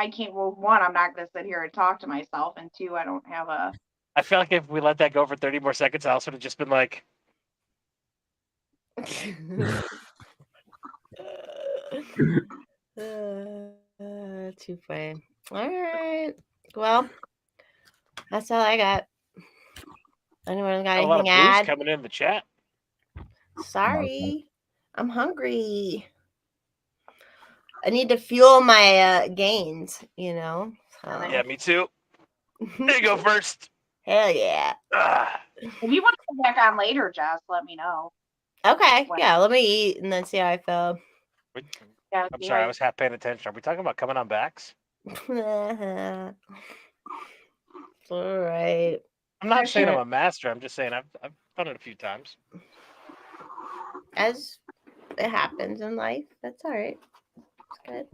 can't. Well, one, I'm not going to sit here and talk to myself, and two, I don't have a. I feel like if we let that go for 30 more seconds, Alice would have just been like, Too funny. All right. Well, that's all I got. Anyone got a lot of anything to booze add? coming in the chat. Sorry. I'm hungry. I need to fuel my gains, you know? So. Yeah, me too. There you go first. Hell yeah. If you want to come back on later, Jess, let me know. Okay. Yeah, let me eat and then see how I feel. Yeah, I'm sorry, I was half paying attention. Are we talking about coming on backs? All right. I'm not saying I'm a master. I'm just saying I've done it a few times. As it happens in life, that's all right. It's good.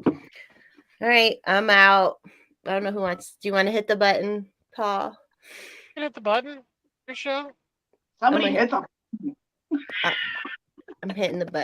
All right, I'm out. I don't know who wants. Do you want to hit the button, Paul? You can hit the button. Your show. Somebody hit them. I'm hitting the button.